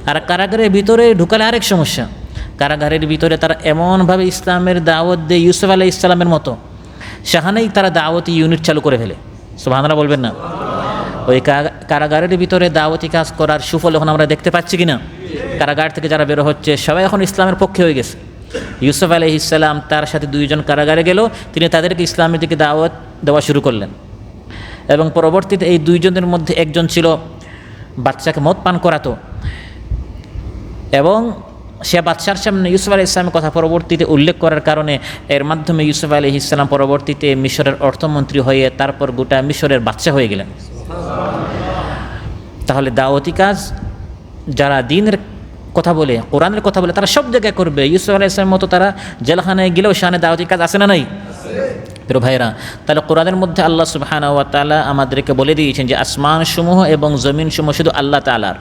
Speaker 1: আর কারাগারের ভিতরে ঢুকালে আরেক সমস্যা। কারাগারের ভিতরে তারা এমনভাবে ইসলামের দাওয়াত দেয় ইউসুফ আলাইহিস সালামের মতো, সেখানেই তারা দাওয়াতি ইউনিট চালু করে ফেলে। সুবহানাল্লাহ বলবেন না? ওই কারাগারের ভিতরে দাওয়াতি কাজ করার সুফল এখন আমরা দেখতে পাচ্ছি কিনা? কারাগার থেকে যারা বেরো হচ্ছে সবাই এখন ইসলামের পক্ষে হয়ে গেছে। ইউসুফ আলাইহিস সালাম তার সাথে দুইজন কারাগারে গেল, তিনি তাদেরকে ইসলামের দিকে দাওয়াত দেওয়া শুরু করলেন এবং পরবর্তীতে এই দুইজনের মধ্যে একজন ছিল বাচ্চাকে মদ পান করাতো এবং সে বাদশার সামনে ইউসুফ আলাইহিস সালামের কথা পরবর্তীতে উল্লেখ করার কারণে এর মাধ্যমে ইউসুফ আলাইহিস সালাম পরবর্তীতে মিশরের অর্থমন্ত্রী হয়ে তারপর গোটা মিশরের বাদশা হয়ে গেলেন। তাহলে দাওয়াতি কাজ যারা দ্বীনের কথা বলে, কোরআনের কথা বলে, তারা সব জায়গায় করবে। ইউসুফ আলাইহিস সালামের মতো তারা জেলখানায় গেলেও সেখানে দাওয়াতি কাজ আছে না নাই? প্রিয় ভাইরা, তাহলে কোরআনের মধ্যে আল্লাহ সুবহানাহু ওয়া তাআলা আমাদেরকে বলে দিয়েছেন যে আসমানসমূহ এবং জমিনসমূহ শুধু আল্লাহ তাআলার।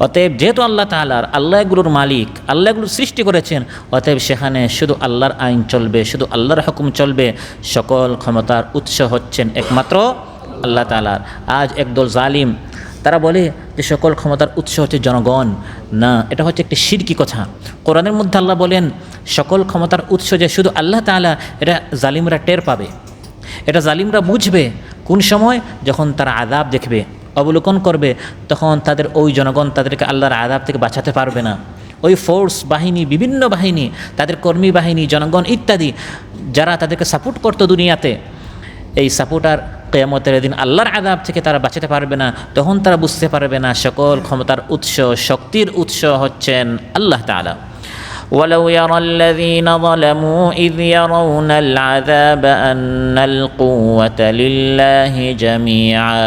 Speaker 1: অতএব যেহেতু আল্লাহ তাআলার, আল্লাহ এগুলোর মালিক, আল্লাহ এগুলো সৃষ্টি করেছেন, অতএব সেখানে শুধু আল্লাহর আইন চলবে, শুধু আল্লাহর হুকুম চলবে। সকল ক্ষমতার উৎস হচ্ছেন একমাত্র আল্লাহ তাআলার। আজ একদল জালিম তারা বলে যে সকল ক্ষমতার উৎস হচ্ছে জনগণ। না, এটা হচ্ছে একটি শিরকি কথা। কোরআনের মধ্যে আল্লাহ বলেন সকল ক্ষমতার উৎস যে শুধু আল্লাহ তাআলা, এটা জালিমরা টের পাবে, এটা জালিমরা বুঝবে কোন সময়? যখন তারা আযাব দেখবে, অবলোকন করবে, তখন তাদের ওই জনগণ তাদেরকে আল্লাহর আযাব থেকে বাঁচাতে পারবে না। ওই ফোর্স বাহিনী, বিভিন্ন বাহিনী, তাদের কর্মী বাহিনী, জনগণ ইত্যাদি যারা তাদেরকে সাপোর্ট করতো দুনিয়াতে, এই সাপোর্টার কিয়ামতের দিন আল্লাহর আযাব থেকে তারা বাঁচাতে পারবে না। তখন তারা বুঝতে পারবে না সকল ক্ষমতার উৎস, শক্তির উৎস হচ্ছেন আল্লাহ তাআলা। ولو يرى الذين ظلموا إذ يرون العذاب أن القوة لله جميعا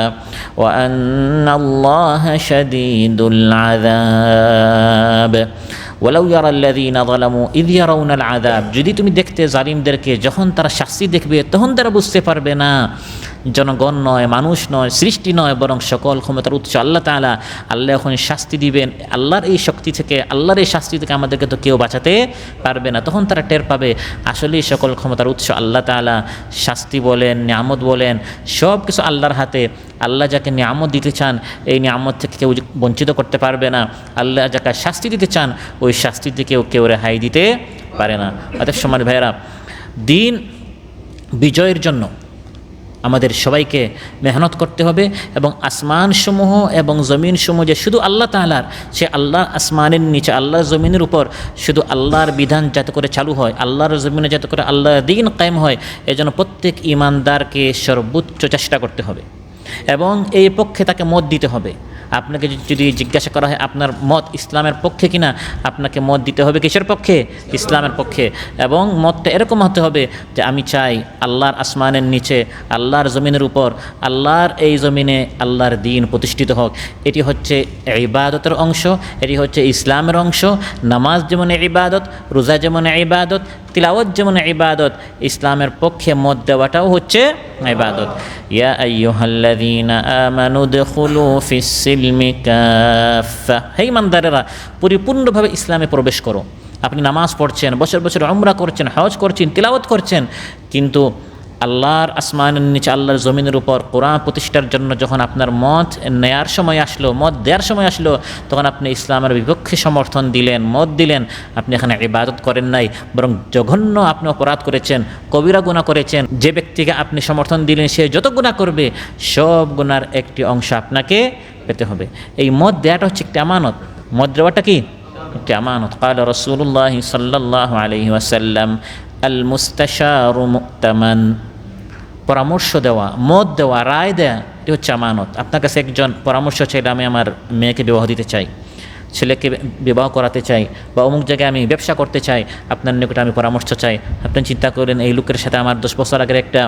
Speaker 1: وأن الله شديد العذاب ولو يرى الذين ظلموا إذ يرون العذاب। যদি তুমি দেখতে জালিমদেরকে যখন তারা শাস্তি দেখবে, তখন তারা বুঝতে পারবে না জনগণ নয়, মানুষ নয়, সৃষ্টি নয়, বরং সকল ক্ষমতার উৎস আল্লাহ তাআলা। আল্লাহ এখন শাস্তি দিবেন, আল্লাহর এই শক্তি থেকে, আল্লাহর এই শাস্তি থেকে আমাদেরকে তো কেউ বাঁচাতে পারবে না। তখন তারা টের পাবে আসলেই সকল ক্ষমতার উৎস আল্লাহ তাআলা। শাস্তি বলেন, নিয়ামত বলেন, সব কিছু আল্লাহর হাতে। আল্লাহ যাকে নিয়ামত দিতে চান এই নিয়ামত থেকে কেউ বঞ্চিত করতে পারবে না। আল্লাহ যাকে শাস্তি দিতে চান ওই শাস্তি থেকেও কেউ রেহাই দিতে পারে না। অতএব সম্মানিত ভাইয়েরা, দিন বিজয়ের জন্য আমাদের সবাইকে মেহনত করতে হবে এবং আসমানসমূহ এবং জমিনসমূহ যে শুধু আল্লাহ তাআলার, সে আল্লাহ আসমানের নিচে, আল্লাহর জমিনের উপর শুধু আল্লাহর বিধান যাতে করে চালু হয়, আল্লাহর জমিনে যাতে করে আল্লাহর দ্বীন কায়েম হয়, এজন্য প্রত্যেক ঈমানদারকে সর্বোচ্চ চেষ্টা করতে হবে এবং এই পক্ষে তাকে মত দিতে হবে। আপনাকে যদি জিজ্ঞাসা করা হয় আপনার মত ইসলামের পক্ষে কিনা, আপনাকে মত দিতে হবে কিসের পক্ষে? ইসলামের পক্ষে। এবং মতটা এরকম হতে হবে যে আমি চাই আল্লাহর আসমানের নিচে, আল্লাহর জমিনের উপর, আল্লাহর এই জমিনে আল্লাহর দ্বীন প্রতিষ্ঠিত হোক। এটি হচ্ছে ইবাদতের অংশ, এটি হচ্ছে ইসলামের অংশ। নামাজ যেমন ইবাদত, রোজা যেমন ইবাদত, তিলাওয়াত যেমন ইবাদত, ইসলামের পক্ষে মত দেওয়াটাও হচ্ছে ইবাদত। ইয়া আইয়ুহাল্লাযীনা আমানু দুখুলু ফিস-সিলমি কাফা। হে ইমানদারেরা, পরিপূর্ণভাবে ইসলামে প্রবেশ করো। আপনি নামাজ পড়ছেন, বছর বছর উমরা করছেন, হজ করছেন, তিলাওয়াত করছেন, কিন্তু আল্লাহর আসমানের নিচে, আল্লাহর জমিনের উপর কোরআন প্রতিষ্ঠার জন্য যখন আপনার মত নেয়ার সময় আসলো, মত দেওয়ার সময় আসলো, তখন আপনি ইসলামের বিপক্ষে সমর্থন দিলেন, মত দিলেন। আপনি এখানে ইবাদত করেন নাই, বরং জঘন্য আপনি অপরাধ করেছেন, কবিরা গুনাহ করেছেন। যে ব্যক্তিকে আপনি সমর্থন দিলেন সে যত গুনাহ করবে সব গুনার একটি অংশ আপনাকে পেতে হবে। এই মত দেওয়াটা হচ্ছে একটি আমানত। মত দেওয়াটা কি? একটি আমানত। ক্বালা রাসূলুল্লাহ সাল্লাল্লাহু আলাইহি ওয়াসাল্লাম আল মুস্তাশারু মু'তামান। পরামর্শ দেওয়া, মত দেওয়া, রায় দেওয়া, এটি হচ্ছে আমানত। আপনার কাছে একজন পরামর্শ চাইলে আমি আমার মেয়েকে বিবাহ দিতে চাই, ছেলেকে বিবাহ করাতে চাই, বা অমুক জায়গায় আমি ব্যবসা করতে চাই, আপনার নিকটে আমি পরামর্শ চাই। আপনি চিন্তা করেন এই লোকের সাথে আমার 10 বছর আগের একটা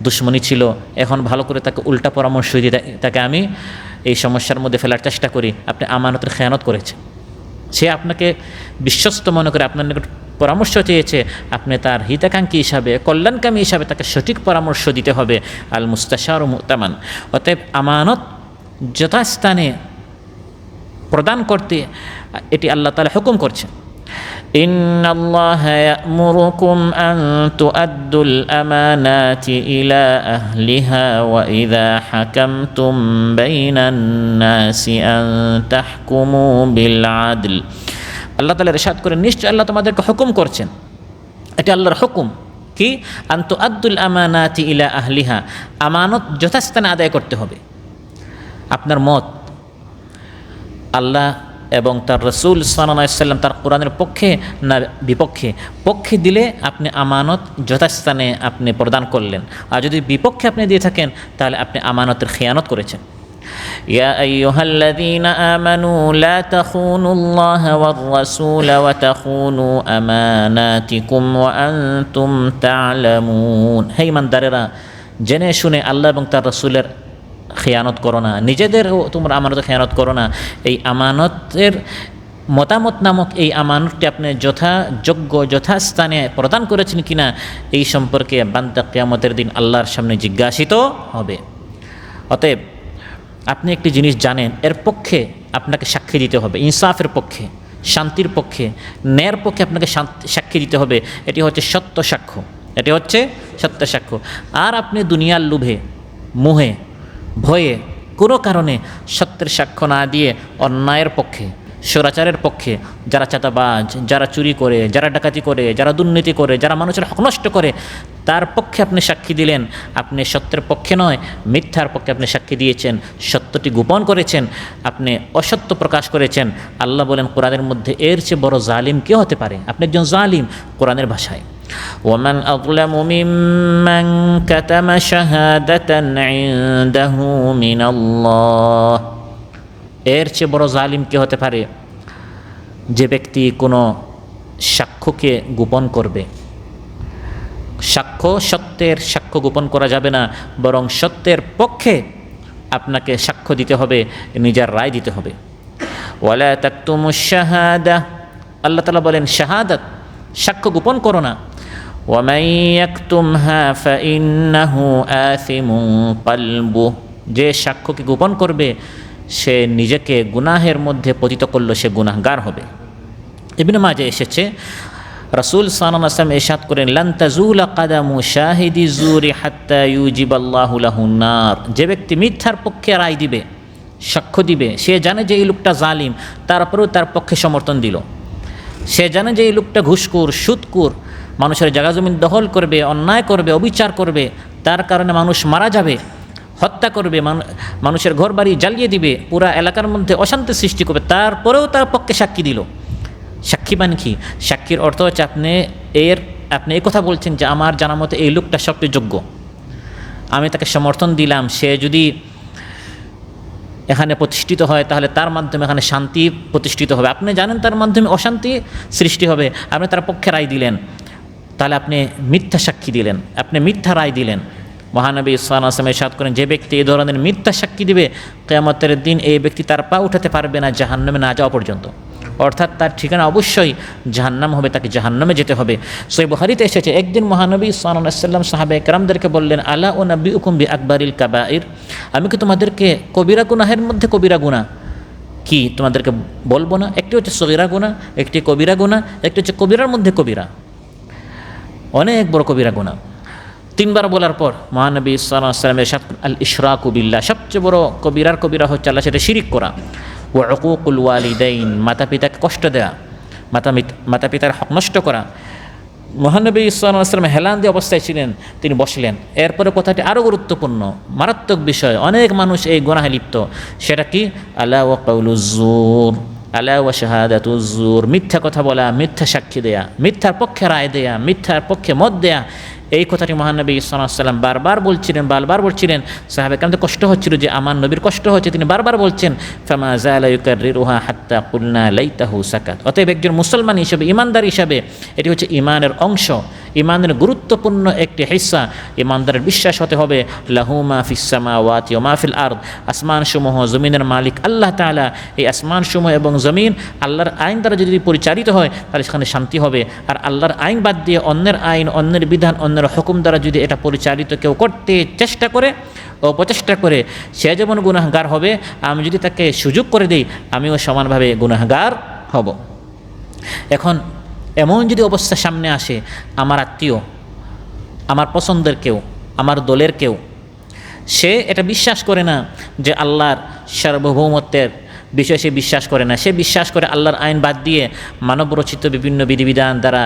Speaker 1: দুশ্মনী ছিল, এখন ভালো করে তাকে উল্টা পরামর্শ দিয়ে তাকে আমি এই সমস্যার মধ্যে ফেলার চেষ্টা করি, আপনি আমানতের খেয়ানত করেছেন। সে আপনাকে বিশ্বস্ত মনে করে আপনার নিকট পরামর্শ চেয়েছে, আপনি তার হিতাকাঙ্ক্ষী হিসাবে, কল্যাণকামী হিসাবে তাকে সঠিক পরামর্শ দিতে হবে। আল মুস্তাশার মুতামান। অতএব আমানত যথাস্থানে প্রদান করতে এটি আল্লাহ তাআলা হুকুম করছেন। ইন্নাল্লাহা ইয়া'মুরুকুম আন তুআদ্দুল আমানাতি ইলা আহলিহা ওয়া ইযা হাকামতুম বাইনান নাসি আন তাহকুমু বিল আদল। আল্লাহ তাআলা ইরশাদ করেন, নিশ্চয় আল্লাহ তোমাদেরকে হুকুম করছেন, এটা আল্লাহর হুকুম কি, আন তুআদ্দুল আমানাতি ইলা আহলিহা, আমানত যথাস্থানে আদায় করতে হবে। আপনার মত আল্লাহ এবং তার রসুল সাল্লাল্লাহু আলাইহি ওয়াসাল্লাম তার কোরআনের পক্ষে না বিপক্ষে, পক্ষে দিলে আপনি আমানত যথাস্থানে আপনি প্রদান করলেন, আর যদি বিপক্ষে আপনি দিয়ে থাকেন তাহলে আপনি আমানতের খেয়ানত করেছেন। ইয়া আইয়ুহাল্লাযীনা আমানু লা তাখুনুল্লাহা ওয়ার রাসূলা ওয়া তাখুনু আমানাতিকুম ওয়া আনতুম তা'লামুন। হে ঈমানদারেরা, জেনে শুনে আল্লাহ এবং তার রাসূলের খেয়ানত করো না, নিজেদেরও তোমরা আমানতের খেয়ানত করো না। এই আমানতের মতামত নামক এই আমানতটি আপনি যথাযোগ্য যথাস্থানে প্রদান করেছেন কিনা এই সম্পর্কে বান্দা কিয়ামতের দিন আল্লাহর সামনে জিজ্ঞাসিত হবে। অতএব আপনি একটি জিনিস জানেন, এর পক্ষে আপনাকে সাক্ষী দিতে হবে, ইনসাফের পক্ষে, শান্তির পক্ষে, ন্যায়ের পক্ষে আপনাকে সাক্ষী দিতে হবে। এটি হচ্ছে সত্য সাক্ষ্য, এটি হচ্ছে সত্য সাক্ষ্য। আর আপনি দুনিয়ার লোভে, মোহে, ভয়ে কোনো কারণে সত্যের সাক্ষ্য না দিয়ে অন্যায়ের পক্ষে, স্বৈরাচারের পক্ষে, যারা চাঁদাবাজ, যারা চুরি করে, যারা ডাকাতি করে, যারা দুর্নীতি করে, যারা মানুষের হক নষ্ট করে, তার পক্ষে আপনি সাক্ষী দিলেন, আপনি সত্যের পক্ষে নয় মিথ্যার পক্ষে আপনি সাক্ষী দিয়েছেন, সত্যটি গোপন করেছেন, আপনি অসত্য প্রকাশ করেছেন। আল্লাহ বলেন কোরআনের মধ্যে, এর চেয়ে বড় জালিম কে হতে পারে? আপনি একজন জালিম কোরআনের ভাষায়। ومن أظلم ممن كتم شهادة عنده من الله। এর চেয়ে বড় জালিম কে হতে পারে? যে ব্যক্তি কোনো সাক্ষ্যকে গোপন করবে। সাক্ষ্য, সত্যের সাক্ষ্য গোপন করা যাবে না, বরং সত্যের পক্ষে আপনাকে সাক্ষ্য দিতে হবে, নিজের রায় দিতে হবে। ওয়ালা তাকতুমুশ শাহাদা, আল্লাহ তাআলা বলেন শাহাদাত, সাক্ষ্য গোপন করো না। ওয়ামান ইয়াকতুমহা ফাইন্নাহু আথিমুন কলবুহু, যে সাক্ষ্যকে গোপন করবে সে নিজেকে গুনাহের মধ্যে পতিত করলো, সে গুনাহগার হবে। ইবনে মাজাহ এসেছে, রাসূল সাল্লাল্লাহু আলাইহি ওয়াসাল্লাম ইরশাদ করেন, লান তাজুলা কাদামু শাহিদি জুরি হাত্তা ইউজিবাল্লাহু লাহুন নার। যে ব্যক্তি মিথ্যার পক্ষে রায় দিবে, সাক্ষ্য দিবে, সে জানে যে এই লোকটা জালিম, তারপরেও তার পক্ষে সমর্থন দিল। সে জানে যে এই লোকটা ঘুষখোর, সুদখোর, মানুষের জায়গা জমি দখল করবে, অন্যায় করবে, অবিচার করবে, তার কারণে মানুষ মারা যাবে, হত্যা করবে, মানুষের ঘর বাড়ি জ্বালিয়ে দিবে, পুরা এলাকার মধ্যে অশান্তি সৃষ্টি করবে, তারপরেও তার পক্ষে সাক্ষী দিল। সাক্ষী মানে কি? সাক্ষীর অর্থ হচ্ছে আপনি এই কথা বলছেন যে আমার জানা মতে এই লোকটা সবচেয়ে যোগ্য, আমি তাকে সমর্থন দিলাম, সে যদি এখানে প্রতিষ্ঠিত হয় তাহলে তার মাধ্যমে এখানে শান্তি প্রতিষ্ঠিত হবে। আপনি জানেন তার মাধ্যমে অশান্তি সৃষ্টি হবে, আপনি তার পক্ষে রায় দিলেন, তাহলে আপনি মিথ্যা সাক্ষী দিলেন, আপনি মিথ্যা রায় দিলেন। মহানবী সাল্লাল্লাহু আলাইহি ওয়াসাল্লাম ইরশাদ করেন, যে ব্যক্তি এই ধরনের মিথ্যা সাক্ষী দিবে, কিয়ামতের দিন এই ব্যক্তি তার পা উঠাতে পারবে না জাহান্নামে না যাওয়া পর্যন্ত। অর্থাৎ তার ঠিকানা অবশ্যই জাহান্নাম হবে, তাকে জাহান্নামে যেতে হবে। সহিহ বুখারীতে এসেছে, একদিন মহানবী সাল্লাল্লাহু আলাইহি ওয়াসাল্লাম সাহাবায়ে কেরামদেরকে বললেন, আলা উনাব্বিউকুম বিআকবারিল কাবাইর, আমি কি তোমাদেরকে কবিরা গুনাহের মধ্যে কবিরা গুনাহ কি তোমাদেরকে বলবো না? একটি হচ্ছে সগীরা গুনাহ, একটি কবিরা গুনাহ, একটি হচ্ছে কবিরার মধ্যে কবিরা, অনেক বড় কবিরা গুনাহ। তিনবার বলার পর মহানবী সাল্লাল্লাহু আলাইহি ওয়াসাল্লাম ইরশাদ, আল ইশরাকু বিল্লাহ, সবচেয়ে বড় কবিরা হচ্ছে আল্লাহর সাথে শিরিক করা। ওয়া উকুকুল ওয়ালিদাইন, মাতা পিতাকে কষ্ট দেওয়া, মাতা পিতার হক নষ্ট করা। মহানবী সাল্লাল্লাহু আলাইহি ওয়াসাল্লাম হেলান দিয়ে অবস্থায় ছিলেন, তিনি বসলেন। এরপরে কথাটি আরও গুরুত্বপূর্ণ, মারাত্মক বিষয়, অনেক মানুষ এই গুনাহে লিপ্ত। সেটা কি? আলা ওয়া কাউলুজ জুর, আলা ওয়া শাহাদাতুজ জুর, মিথ্যা কথা বলা, মিথ্যা সাক্ষী দেয়া, মিথ্যার পক্ষে রায় দেয়া, মিথ্যার পক্ষে মত দেয়া। এই কথাটি মহানবী সাল্লাল্লাহু আলাইহি ওয়াসাল্লাম বারবার বলছিলেন। সাহাবায়ে কেরামদের কষ্ট হচ্ছিল যে আমার নবীর কষ্ট হচ্ছে, তিনি বারবার বলছেন, ফামা যালা ইউকাররিরুহা হাত্তা কুলনা লাইতাহু সাকাত। অতএব একজন মুসলমান হিসেবে, ইমানদার হিসাবে, এটি হচ্ছে ইমানের অংশ। ইমানের গুরুত্বপূর্ণ একটি হিস্সা ইমানদারের বিশ্বাস হতে হবে লাহু মা ফিস সামাওয়াতি ওয়া মা ফিল আরদ, আসমানসমূহ জমিনের মালিক আল্লাহ তাআলা। এই আসমানসমূহ এবং জমিন আল্লাহর আইন দ্বারা যদি পরিচালিত হয় তাহলে সেখানে শান্তি হবে। আর আল্লাহর আইন বাদ দিয়ে অন্যের আইন, অন্যের বিধান, অন্যের হুকুম দ্বারা যদি এটা পরিচালিত কেউ করতে চেষ্টা করে, অপচেষ্টা করে, সে যেমন গুনাহগার হবে, আমি যদি তাকে সুযোগ করে দিই আমিও সমানভাবে গুনাহগার হব। এখন এমন যদি অবস্থা সামনে আসে, আমার আত্মীয়, আমার পছন্দের কেউ, আমার দলের কেউ, সে এটা বিশ্বাস করে না যে আল্লাহর সার্বভৌমত্বের বিষয়ে সে বিশ্বাস করে না, সে বিশ্বাস করে আল্লাহর আইন বাদ দিয়ে মানবরচিত বিভিন্ন বিধিবিধান দ্বারা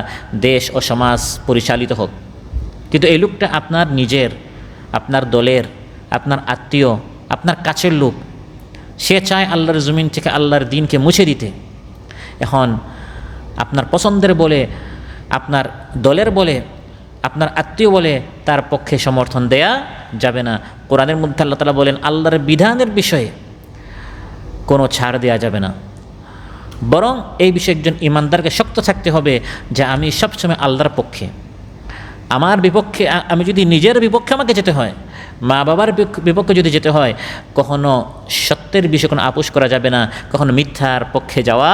Speaker 1: দেশ ও সমাজ পরিচালিত হোক। কিন্তু এই লোকটা আপনার নিজের, আপনার দলের, আপনার আত্মীয়, আপনার কাছের লোক, সে চায় আল্লাহর জমিন থেকে আল্লাহর দ্বীনকে মুছে দিতে। এখন আপনার পছন্দের বলে, আপনার দলের বলে, আপনার আত্মীয় বলে তার পক্ষে সমর্থন দেয়া যাবে না। কোরআনের মধ্যে আল্লাহ তাআলা বলেন আল্লাহর বিধানের বিষয়ে কোনো ছাড় দেওয়া যাবে না, বরং এই বিষয়ে একজন ইমানদারকে শক্ত থাকতে হবে যে আমি সবসময় আল্লাহর পক্ষে। আমার বিপক্ষে, আমি যদি নিজের বিপক্ষে আমাকে যেতে হয়, মা বাবার বিপক্ষে যদি যেতে হয়, কখনো সত্যের বিষয়ে কোনো আপোষ করা যাবে না, কখনো মিথ্যার পক্ষে যাওয়া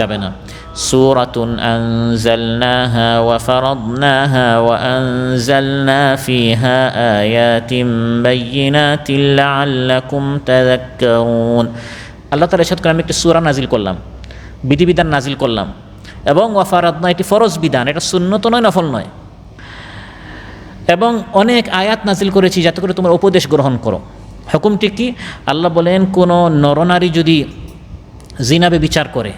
Speaker 1: যাবে না। সূরাতুন আনজালনাহা ওয়া ফারাদনাহা ওয়া আনজালনা ফিহা আয়াতিন বাইয়িনাতিন লাআল্লাকুম তাযাক্কারুন। আল্লাহ তাআলা ইরশাদ করেন আমি একটি সূরা নাজিল করলাম, বিধিবিধান নাজিল করলাম, এবং ওয়া ফারাদনা এটি ফরজ বিধান, এটা সুন্নত নয়, নফল নয়, এবং অনেক আয়াত নাজিল করেছি যাতে করে তোমরা উপদেশ গ্রহণ করো। হুকুমটি কি? আল্লাহ বলেন কোনো নরনারী যদি জিনাবে বিচার করে,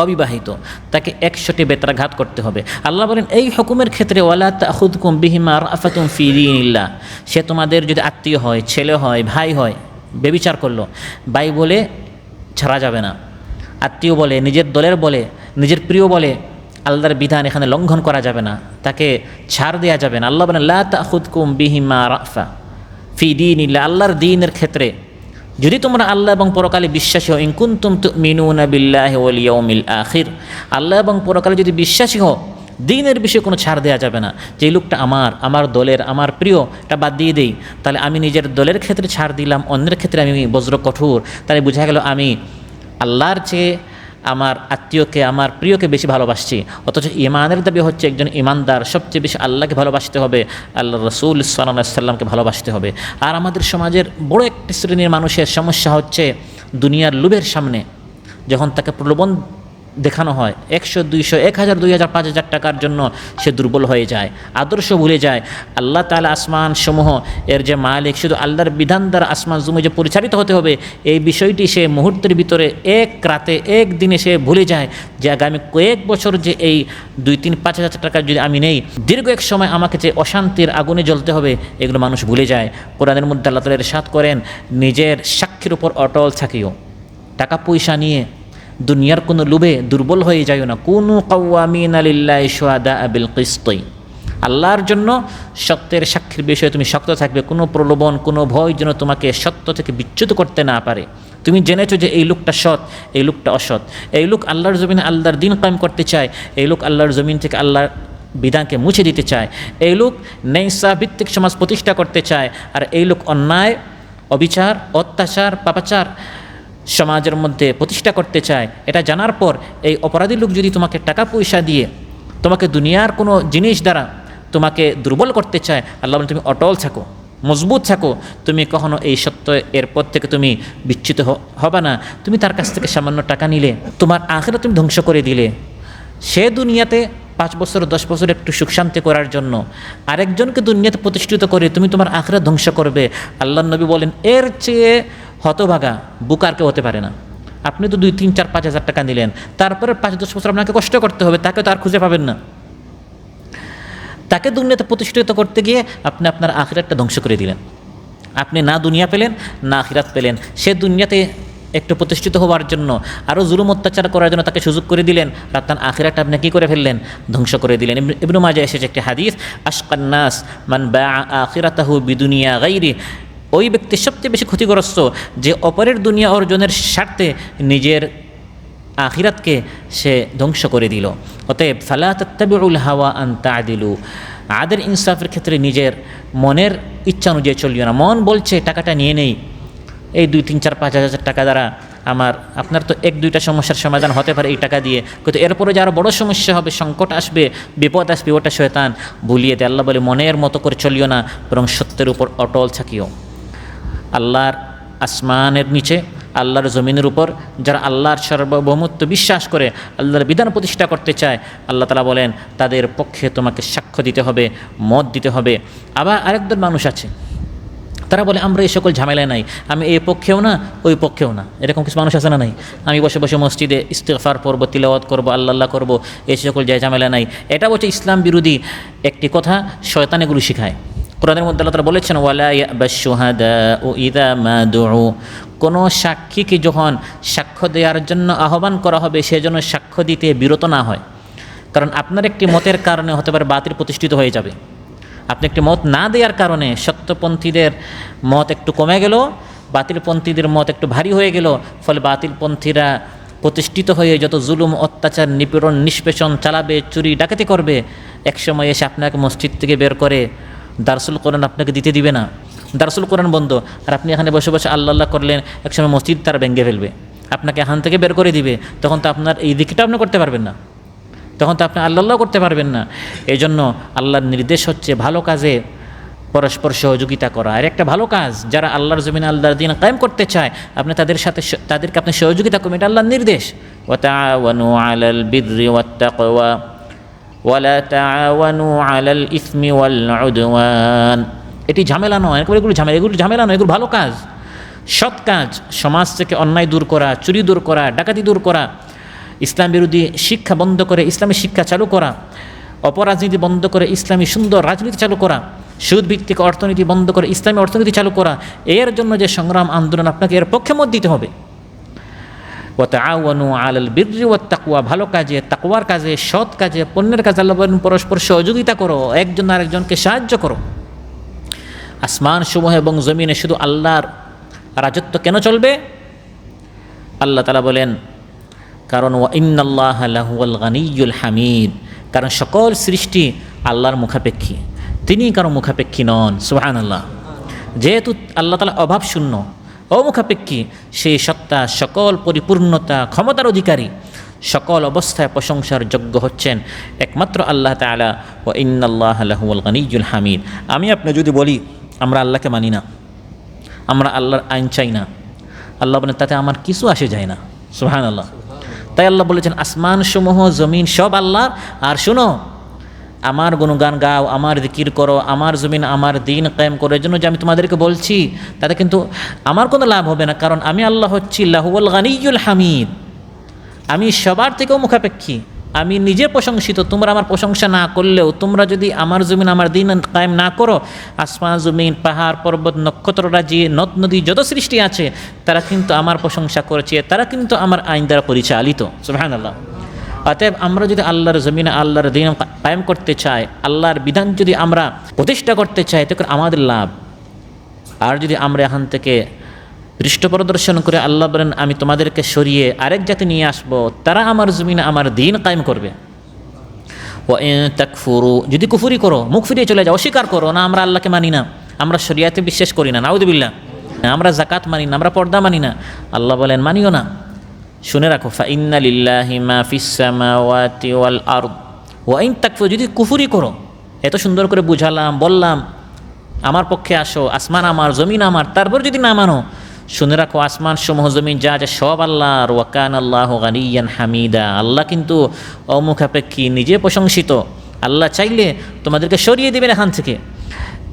Speaker 1: অবিবাহিত, তাকে 100টি বেত্রাঘাত করতে হবে। আল্লাহ বলেন এই হুকুমের ক্ষেত্রে ওয়ালা তাখুদকুম বিহিমা রাফাতুম ফি দীনিল্লাহ, সে তোমাদের যদি আত্মীয় হয়, ছেলে হয়, ভাই হয়, বেবিচার করলো, ভাই বলে ছাড়া যাবে না, আত্মীয় বলে, নিজের দলের বলে, নিজের প্রিয় বলে, আল্লাহর বিধান এখানে লঙ্ঘন করা যাবে না, তাকে ছাড় দেওয়া যাবে না। আল্লাহ বলেন লা তাখুদকুম বিহিমা রাফা ফি দীনিল্লাহ, আল্লাহর দ্বীনের ক্ষেত্রে যদি তোমরা আল্লাহ এবং পরকালে বিশ্বাসী হও, ইন কুনতুম তুমিনুনা বিল্লাহি ওয়াল ইয়াউমিল আখির, আল্লাহ এবং পরকালে যদি বিশ্বাসী হও, দ্বীনের বিষয়ে কোনো ছাড় দেওয়া যাবে না। যে লোকটা আমার দলের, আমার প্রিয়, এটা বাদ দিয়ে দেই, তাহলে আমি নিজের দলের ক্ষেত্রে ছাড় দিলাম, অন্যের ক্ষেত্রে আমি বজ্র কঠোর, তাহলে বোঝা গেল আমি আল্লাহর চেয়ে আমার আত্মীয়কে, আমার প্রিয়কে বেশি ভালোবাসছি। অথচ ইমানের দাবি হচ্ছে একজন ইমানদার সবচেয়ে বেশি আল্লাহকে ভালোবাসতে হবে, আল্লাহ রাসূল সাল্লাল্লাহু আলাইহি ওয়াসাল্লামকে ভালোবাসতে হবে। আর আমাদের সমাজের বড় একটি শ্রেণীর মানুষের সমস্যা হচ্ছে দুনিয়ার লোভের সামনে যখন তাকে প্রলোভন দেখানো হয় 100, 200, 1000, 2000, 5000 টাকার জন্য সে দুর্বল হয়ে যায়, আদর্শ ভুলে যায়। আল্লাহ তাআলা আসমান সমূহ এর যে মালিক, শুধু আল্লাহর বিধান দ্বারা আসমান জমি যে পরিচালিত হতে হবে, এই বিষয়টি সে মুহূর্তের ভিতরে, এক রাতে, এক দিনে সে ভুলে যায় যে আগামী কয়েক বছর যে এই 2, 3, 5,000 টাকা যদি আমি নেই, দীর্ঘ এক সময় আমাকে যে অশান্তির আগুনে জ্বলতে হবে, এগুলো মানুষ ভুলে যায়। কোরআনের মধ্যে আল্লাহ তাআলা ইরশাদ করেন নিজের সাক্ষীর উপর অটল থাকিও, টাকা পয়সা নিয়ে দুনিয়ার কোনো লোভে দুর্বল হয়ে যাইও না। কুনু কাওয়ামিনা লিল্লাহি শুহাদা বিল কিসতি, আল্লাহর জন্য সত্যের সাক্ষীর বিষয়ে তুমি শক্ত থাকবে। কোনো প্রলোভন, কোনো ভয় যেন তোমাকে সত্য থেকে বিচ্যুত করতে না পারে। তুমি জেনেছো যে এই লোকটা সৎ, এই লোকটা অসৎ, এই লোক আল্লাহর জমিনে আল্লাহর দ্বীন কায়েম করতে চায়, এই লোক আল্লাহর জমিন থেকে আল্লাহর বিধানকে মুছে দিতে চায়, এই লোক ন্যায়সা ভিত্তিক সমাজ প্রতিষ্ঠা করতে চায়, আর এই লোক অন্যায়, অবিচার, অত্যাচার, পাপাচার সমাজের মধ্যে প্রতিষ্ঠা করতে চায়। এটা জানার পর এই অপরাধী লোক যদি তোমাকে টাকা পয়সা দিয়ে, তোমাকে দুনিয়ার কোনো জিনিস দ্বারা তোমাকে দুর্বল করতে চায়, আল্লাহ বলেন তুমি অটল থাকো, মজবুত থাকো, তুমি কখনো এই সত্য এর পথ থেকে তুমি বিচ্যুত হবে না। তুমি তার কাছ থেকে সামান্য টাকা নিলে, তোমার আখিরাত তুমি ধ্বংস করে দিলে। সে দুনিয়াতে 5 বছর 10 বছর একটু সুখ শান্তি করার জন্য আরেকজনকে দুনিয়াতে প্রতিষ্ঠিত করে তুমি তোমার আখিরাত ধ্বংস করবে। আল্লাহর নবী বলেন এর চেয়ে হতভাগা বুকার কেউ হতে পারে না। আপনি তো 2, 3, 4, 5,000 টাকা নিলেন, তারপরে 5-10 বছর আপনাকে কষ্ট করতে হবে, তাকে তো আর খুঁজে পাবেন না। তাকে দুনিয়াতে প্রতিষ্ঠিত করতে গিয়ে আপনি আপনার আখিরাতটা ধ্বংস করে দিলেন। আপনি না দুনিয়া পেলেন, না আখিরাত পেলেন। সে দুনিয়াতে একটু প্রতিষ্ঠিত হওয়ার জন্য, আরও জুলুম অত্যাচার করার জন্য তাকে সুযোগ করে দিলেন, আর তার আখিরাতটা আপনি কী করে ফেললেন? ধ্বংস করে দিলেন। ইবনে মাজাহ এসেছে একটি হাদিস, আশকান নাস মান বাআ আখিরাতাহু বিদুনিয়া গায়রি, ওই ব্যক্তি সবচেয়ে বেশি ক্ষতিগ্রস্ত যে অপরের দুনিয়া অর্জনের স্বার্থে নিজের আখিরাতকে সে ধ্বংস করে দিল। অতএব ফালা তাত্তাবিউল হাওয়া আন তা'দিলু, আদের ইনসাফের ক্ষেত্রে নিজের মনের ইচ্ছা অনুযায়ী চলিও না। মন বলছে টাকাটা নিয়ে নেই, এই 2, 3, 4, 5 হাজার টাকা দ্বারা আপনার তো 1-2টা সমস্যার সমাধান হতে পারে এই টাকা দিয়ে, কিন্তু এরপরে যে আরও বড়ো সমস্যা হবে, সংকট আসবে, বিপদ আসবে, ওটা শয়তান ভুলিয়ে দেয়। আল্লাহ বলে মনের মতো করে চলিও না, বরং সত্যের উপর অটল থাকিও। আল্লাহর আসমানের নিচে, আল্লাহর জমিনের উপর যারা আল্লাহর সার্বভৌমত্ব বিশ্বাস করে, আল্লাহর বিধান প্রতিষ্ঠা করতে চায়, আল্লাহ তাআলা বলেন তাদের পক্ষে তোমাকে সাক্ষ্য দিতে হবে, মত দিতে হবে। আবার আরেকজন মানুষ আছে, তারা বলে আমরা এই সকল ঝামেলায় নাই, আমি এই পক্ষেও না ওই পক্ষেও না। এরকম কিছু মানুষ আছে না নাই? আমি বসে বসে মসজিদে ইস্তিগফার পড়ব, তিলাওয়াত করব, আল্লাহ করব, এই সকল জায়গায় ঝামেলা নাই। এটা বলছে ইসলাম বিরোধী একটি কথা, শয়তান এগুলো শিখায়। কোরআনের মধ্যে আল্লাহ তাআলা বলেছেন ওয়ালা ইয়াবাশ শুহাদাউ ইযা মা দুউ, কোনো সাক্ষীকে যখন সাক্ষ্য দেওয়ার জন্য আহ্বান করা হবে সেজন্য সাক্ষ্য দিতে বিরত না হয়। কারণ আপনার একটি মতের কারণে হতে পারে বাতিল প্রতিষ্ঠিত হয়ে যাবে। আপনি একটি মত না দেওয়ার কারণে সত্যপন্থীদের মত একটু কমে গেল, বাতিলপন্থীদের মত একটু ভারী হয়ে গেল, ফলে বাতিলপন্থীরা প্রতিষ্ঠিত হয়ে যত জুলুম, অত্যাচার, নিপীড়ন, নিষ্পেষণ চালাবে, চুরি ডাকাতি করবে, একসময় এসে আপনাকে মসজিদ থেকে বের করে দারসুল কোরআন আপনাকে দিতে দিবে না। দারসুল কোরআন বন্ধ, আর আপনি এখানে বসে বসে আল্লাহ করলেন, একসময় মসজিদ তারা ভেঙে ফেলবে, আপনাকে এখান থেকে বের করে দিবে। তখন তো আপনার এই দিকটা আপনি করতে পারবেন না, তখন তো আপনি আল্লাহ করতে পারবেন না। এই জন্য আল্লাহর নির্দেশ হচ্ছে ভালো কাজে পরস্পর সহযোগিতা করা। আর একটা ভালো কাজ, যারা আল্লাহর জমিনে আল্লাহর দ্বীন কায়েম করতে চায়, আপনি তাদেরকে আপনি সহযোগিতা করবেন, এটা আল্লাহর নির্দেশ। ওয়া তাআওয়ানু আলাল বিররি ওয়াত তাকওয়া ওয়া লা তাআওয়ানু আলাল ইসমি ওয়াল উদওয়ান। এটি ঝামেলা নয়, এগুলো ঝামেলা নয়, এগুলো ভালো কাজ, সৎ কাজ। সমাজ থেকে অন্যায় দূর করা, চুরি দূর করা, ডাকাতি দূর করা, ইসলাম বিরোধী শিক্ষা বন্ধ করে ইসলামী শিক্ষা চালু করা, অপরাজনীতি বন্ধ করে ইসলামী সুন্দর রাজনীতি চালু করা, সুদ ভিত্তিক অর্থনীতি বন্ধ করে ইসলামী অর্থনীতি চালু করা, এর জন্য যে সংগ্রাম আন্দোলন, আপনাকে এর পক্ষে মত দিতে হবে। ওয়া তাআওয়ানু আলাল বিররি ওয়াত তাকওয়া, ভালো কাজে, তাকওয়ার কাজে, সৎ কাজে, পুণ্যের কাজে আল্লাহ বলেন পরস্পর সহযোগিতা করো, একজন আরেকজনকে সাহায্য করো। আসমান সমূহ এবং জমিনে শুধু আল্লাহর রাজত্ব কেন চলবে? আল্লাহ তাআলা বলেন কারণ ওয়া ইন্নাল্লাহা লাহুয়াল গানিয়্যুল হামিদ, কারণ সকল সৃষ্টি আল্লাহর মুখাপেক্ষী, তিনি কারো মুখাপেক্ষী নন। সুবহানাল্লাহ। যেহেতু আল্লাহ তাআলা অভাব শূন্য, অমুখাপেক্ষী, সেই সত্তা সকল পরিপূর্ণতা, ক্ষমতার অধিকারী, সকল অবস্থায় প্রশংসার যোগ্য হচ্ছেন একমাত্র আল্লাহ তাআলা। ওয়া ইন্নাল্লাহা লাহুয়াল গানিয়্যুল হামিদ। আমি আপনি যদি বলি আমরা আল্লাহকে মানি না, আমরা আল্লাহর আইন চাই না, আল্লাহ বলেন তাতে আমার কিছু আসে যায় না। সুবহানাল্লাহ। তাই আল্লাহ বলেছেন আসমান সমূহ জমিন সব আল্লাহর। আর শুনো, আমার গুণগান গাও, আমার জিকির করো, আমার জমিন আমার দিন কায়েম করার জন্য যে আমি তোমাদেরকে বলছি, তাতে কিন্তু আমার কোনো লাভ হবে না, কারণ আমি আল্লাহ হচ্ছি লাহুয়াল গানিয়্যুল হামিদ, আমি সবার থেকেও মুখাপেক্ষী, আমি নিজে প্রশংসিত। তোমরা আমার প্রশংসা না করলেও, তোমরা যদি আমার জমিন আমার দিন কায়েম না করো, আসমান জমিন পাহাড় পর্বত নক্ষত্ররাজি নদ নদী যত সৃষ্টি আছে তারা কিন্তু আমার প্রশংসা করেছে, তারা কিন্তু আমার আইন দ্বারা পরিচালিত। সুবহানাল্লাহ। অতএব আমরা যদি আল্লাহর জমিনে আল্লাহর দিন কায়েম করতে চাই, আল্লাহর বিধান যদি আমরা প্রতিষ্ঠা করতে চাই, তখন আমাদের লাভ। আর যদি আমরা এখান থেকে পৃষ্ঠ প্রদর্শন করে আল্লাহ বলেন আমি তোমাদেরকে সরিয়ে আরেক জাতি নিয়ে আসবো, তারা আমার জমিনে আমার দিন কায়েম করবে। ওয়া ইন তাকফুরু, যদি কুফরি করো, মুখ ফিরিয়ে চলে যাও, অস্বীকার করো না আমরা আল্লাহকে মানি না, আমরা শরিয়াতে বিশ্বাস করি না, নাউযুবিল্লাহ, আমরা যাকাত মানি না, আমরা পর্দা মানি না, আল্লাহ বলেন মানিও না। শুনে রাখো ফা ইন্না লিল্লাহি মা ফিস সামাওয়াতি ওয়াল আরদ ওয়া ইন তাকফুরু, যদি কুফরি করো, এত সুন্দর করে বুঝালাম, বললাম আমার পক্ষে আসো, আসমান আমার জমিন আমার, তারপর যদি না মানো, শুনে রাখো আসমান সমূহ জমিন যা আছে সব আল্লাহর। ওয়া কানাল্লাহু গানিয়্যান হামিদা, আল্লাহ কিন্তু অমুখাপেক্ষী, নিজে প্রশংসিত। আল্লাহ চাইলে তোমাদেরকে সরিয়ে দেবেন এখান থেকে।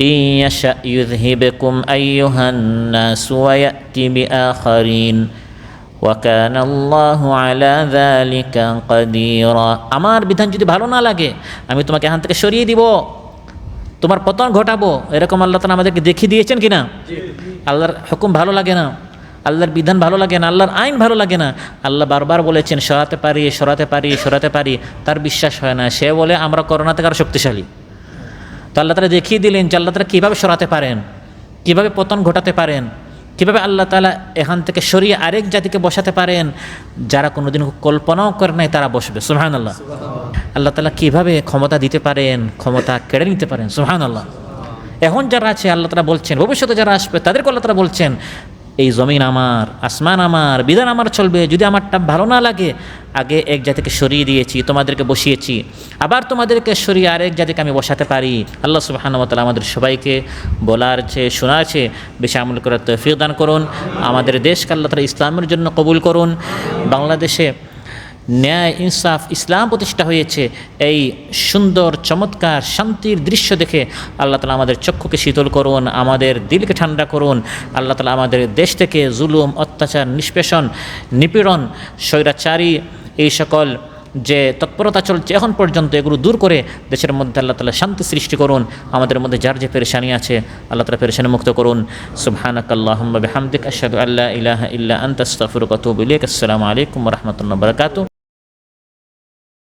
Speaker 1: ইয়াশা ইউযহিবকুম আইয়ুহান নাস ওয়া ইয়াতি বিআখারিন ওয়া কানাল্লাহু আলা যালিকা কাদিরা, আমার বিধান যদি ভালো না লাগে আমি তোমাকে এখান থেকে সরিয়ে দিব, তোমার পতন ঘটাবো। এরকম আল্লাহ তাআলা আমাদেরকে দেখিয়ে দিয়েছেন কিনা? আল্লাহর হুকুম ভালো লাগে না, আল্লাহর বিধান ভালো লাগে না, আল্লাহর আইন ভালো লাগে না, আল্লাহ বারবার বলেছেন সরাতে পারি সরাতে পারি সরাতে পারি, তার বিশ্বাস হয় না, সে বলে আমরা করোনা থেকে আরও শক্তিশালী। তো আল্লাহ তাআলা দেখিয়ে দিলেন যে আল্লাহ তাআলা কীভাবে সরাতে পারেন, কীভাবে পতন ঘটাতে পারেন, কীভাবে আল্লাহ তাআলা এখান থেকে সরিয়ে আরেক জাতিকে বসাতে পারেন যারা কোনোদিন কল্পনাও করে নাই তারা বসবে, সুবহানাল্লাহ। আল্লাহ তাআলা কীভাবে ক্ষমতা দিতে পারেন, ক্ষমতা কেড়ে নিতে পারেন, সুবহানাল্লাহ। এখন যারা আছে আল্লাহ তাআলা বলছেন, ভবিষ্যতে যারা আসবে তাদেরকে আল্লাহ তাআলা বলছেন এই জমিন আমার, আসমান আমার, বিধান আমার চলবে। যদি আমারটা ভালো না লাগে, আগে এক জাতিকে সরিয়ে দিয়েছি, তোমাদেরকে বসিয়েছি, আবার তোমাদেরকে সরিয়ে আরেক জাতিকে আমি বসাতে পারি। আল্লাহ সুবহানাহু ওয়া তাআলা আমাদের সবাইকে বলার চেয়ে শোনার চেয়ে বেশি আমল করার তৌফিক দান করুন। আমাদের দেশকে আল্লাহ তাআলা ইসলামের জন্য কবুল করুন। বাংলাদেশে ন্যায়, ইনসাফ, ইসলাম প্রতিষ্ঠা হয়েছে, এই সুন্দর চমৎকার শান্তির দৃশ্য দেখে আল্লাহ তাআলা আমাদের চক্ষুকে শীতল করুন, আমাদের দিলকে ঠান্ডা করুন। আল্লাহ তাআলা আমাদের দেশ থেকে জুলুম, অত্যাচার, নিষ্পেষণ, নিপীড়ন, স্বৈরাচারী এই সকল যে তৎপরতা চলছে এখন পর্যন্ত, এগুলো দূর করে দেশের মধ্যে আল্লাহ তাআলা শান্তি সৃষ্টি করুন। আমাদের মধ্যে যার যে পেরেশানি আছে আল্লাহ তাআলা পেরেশানি মুক্ত করুন। সুবহানাকাল্লাহুম্মা বিহামদিকা আশহাদু আল্লা ইলাহা ইল্লা আনতা আস্তাগফিরুকা ওয়া আতুবু ইলাইক। আসসালামু আলাইকুম ওয়া রাহমাতুল্লাহি ওয়া বারাকাতুহু।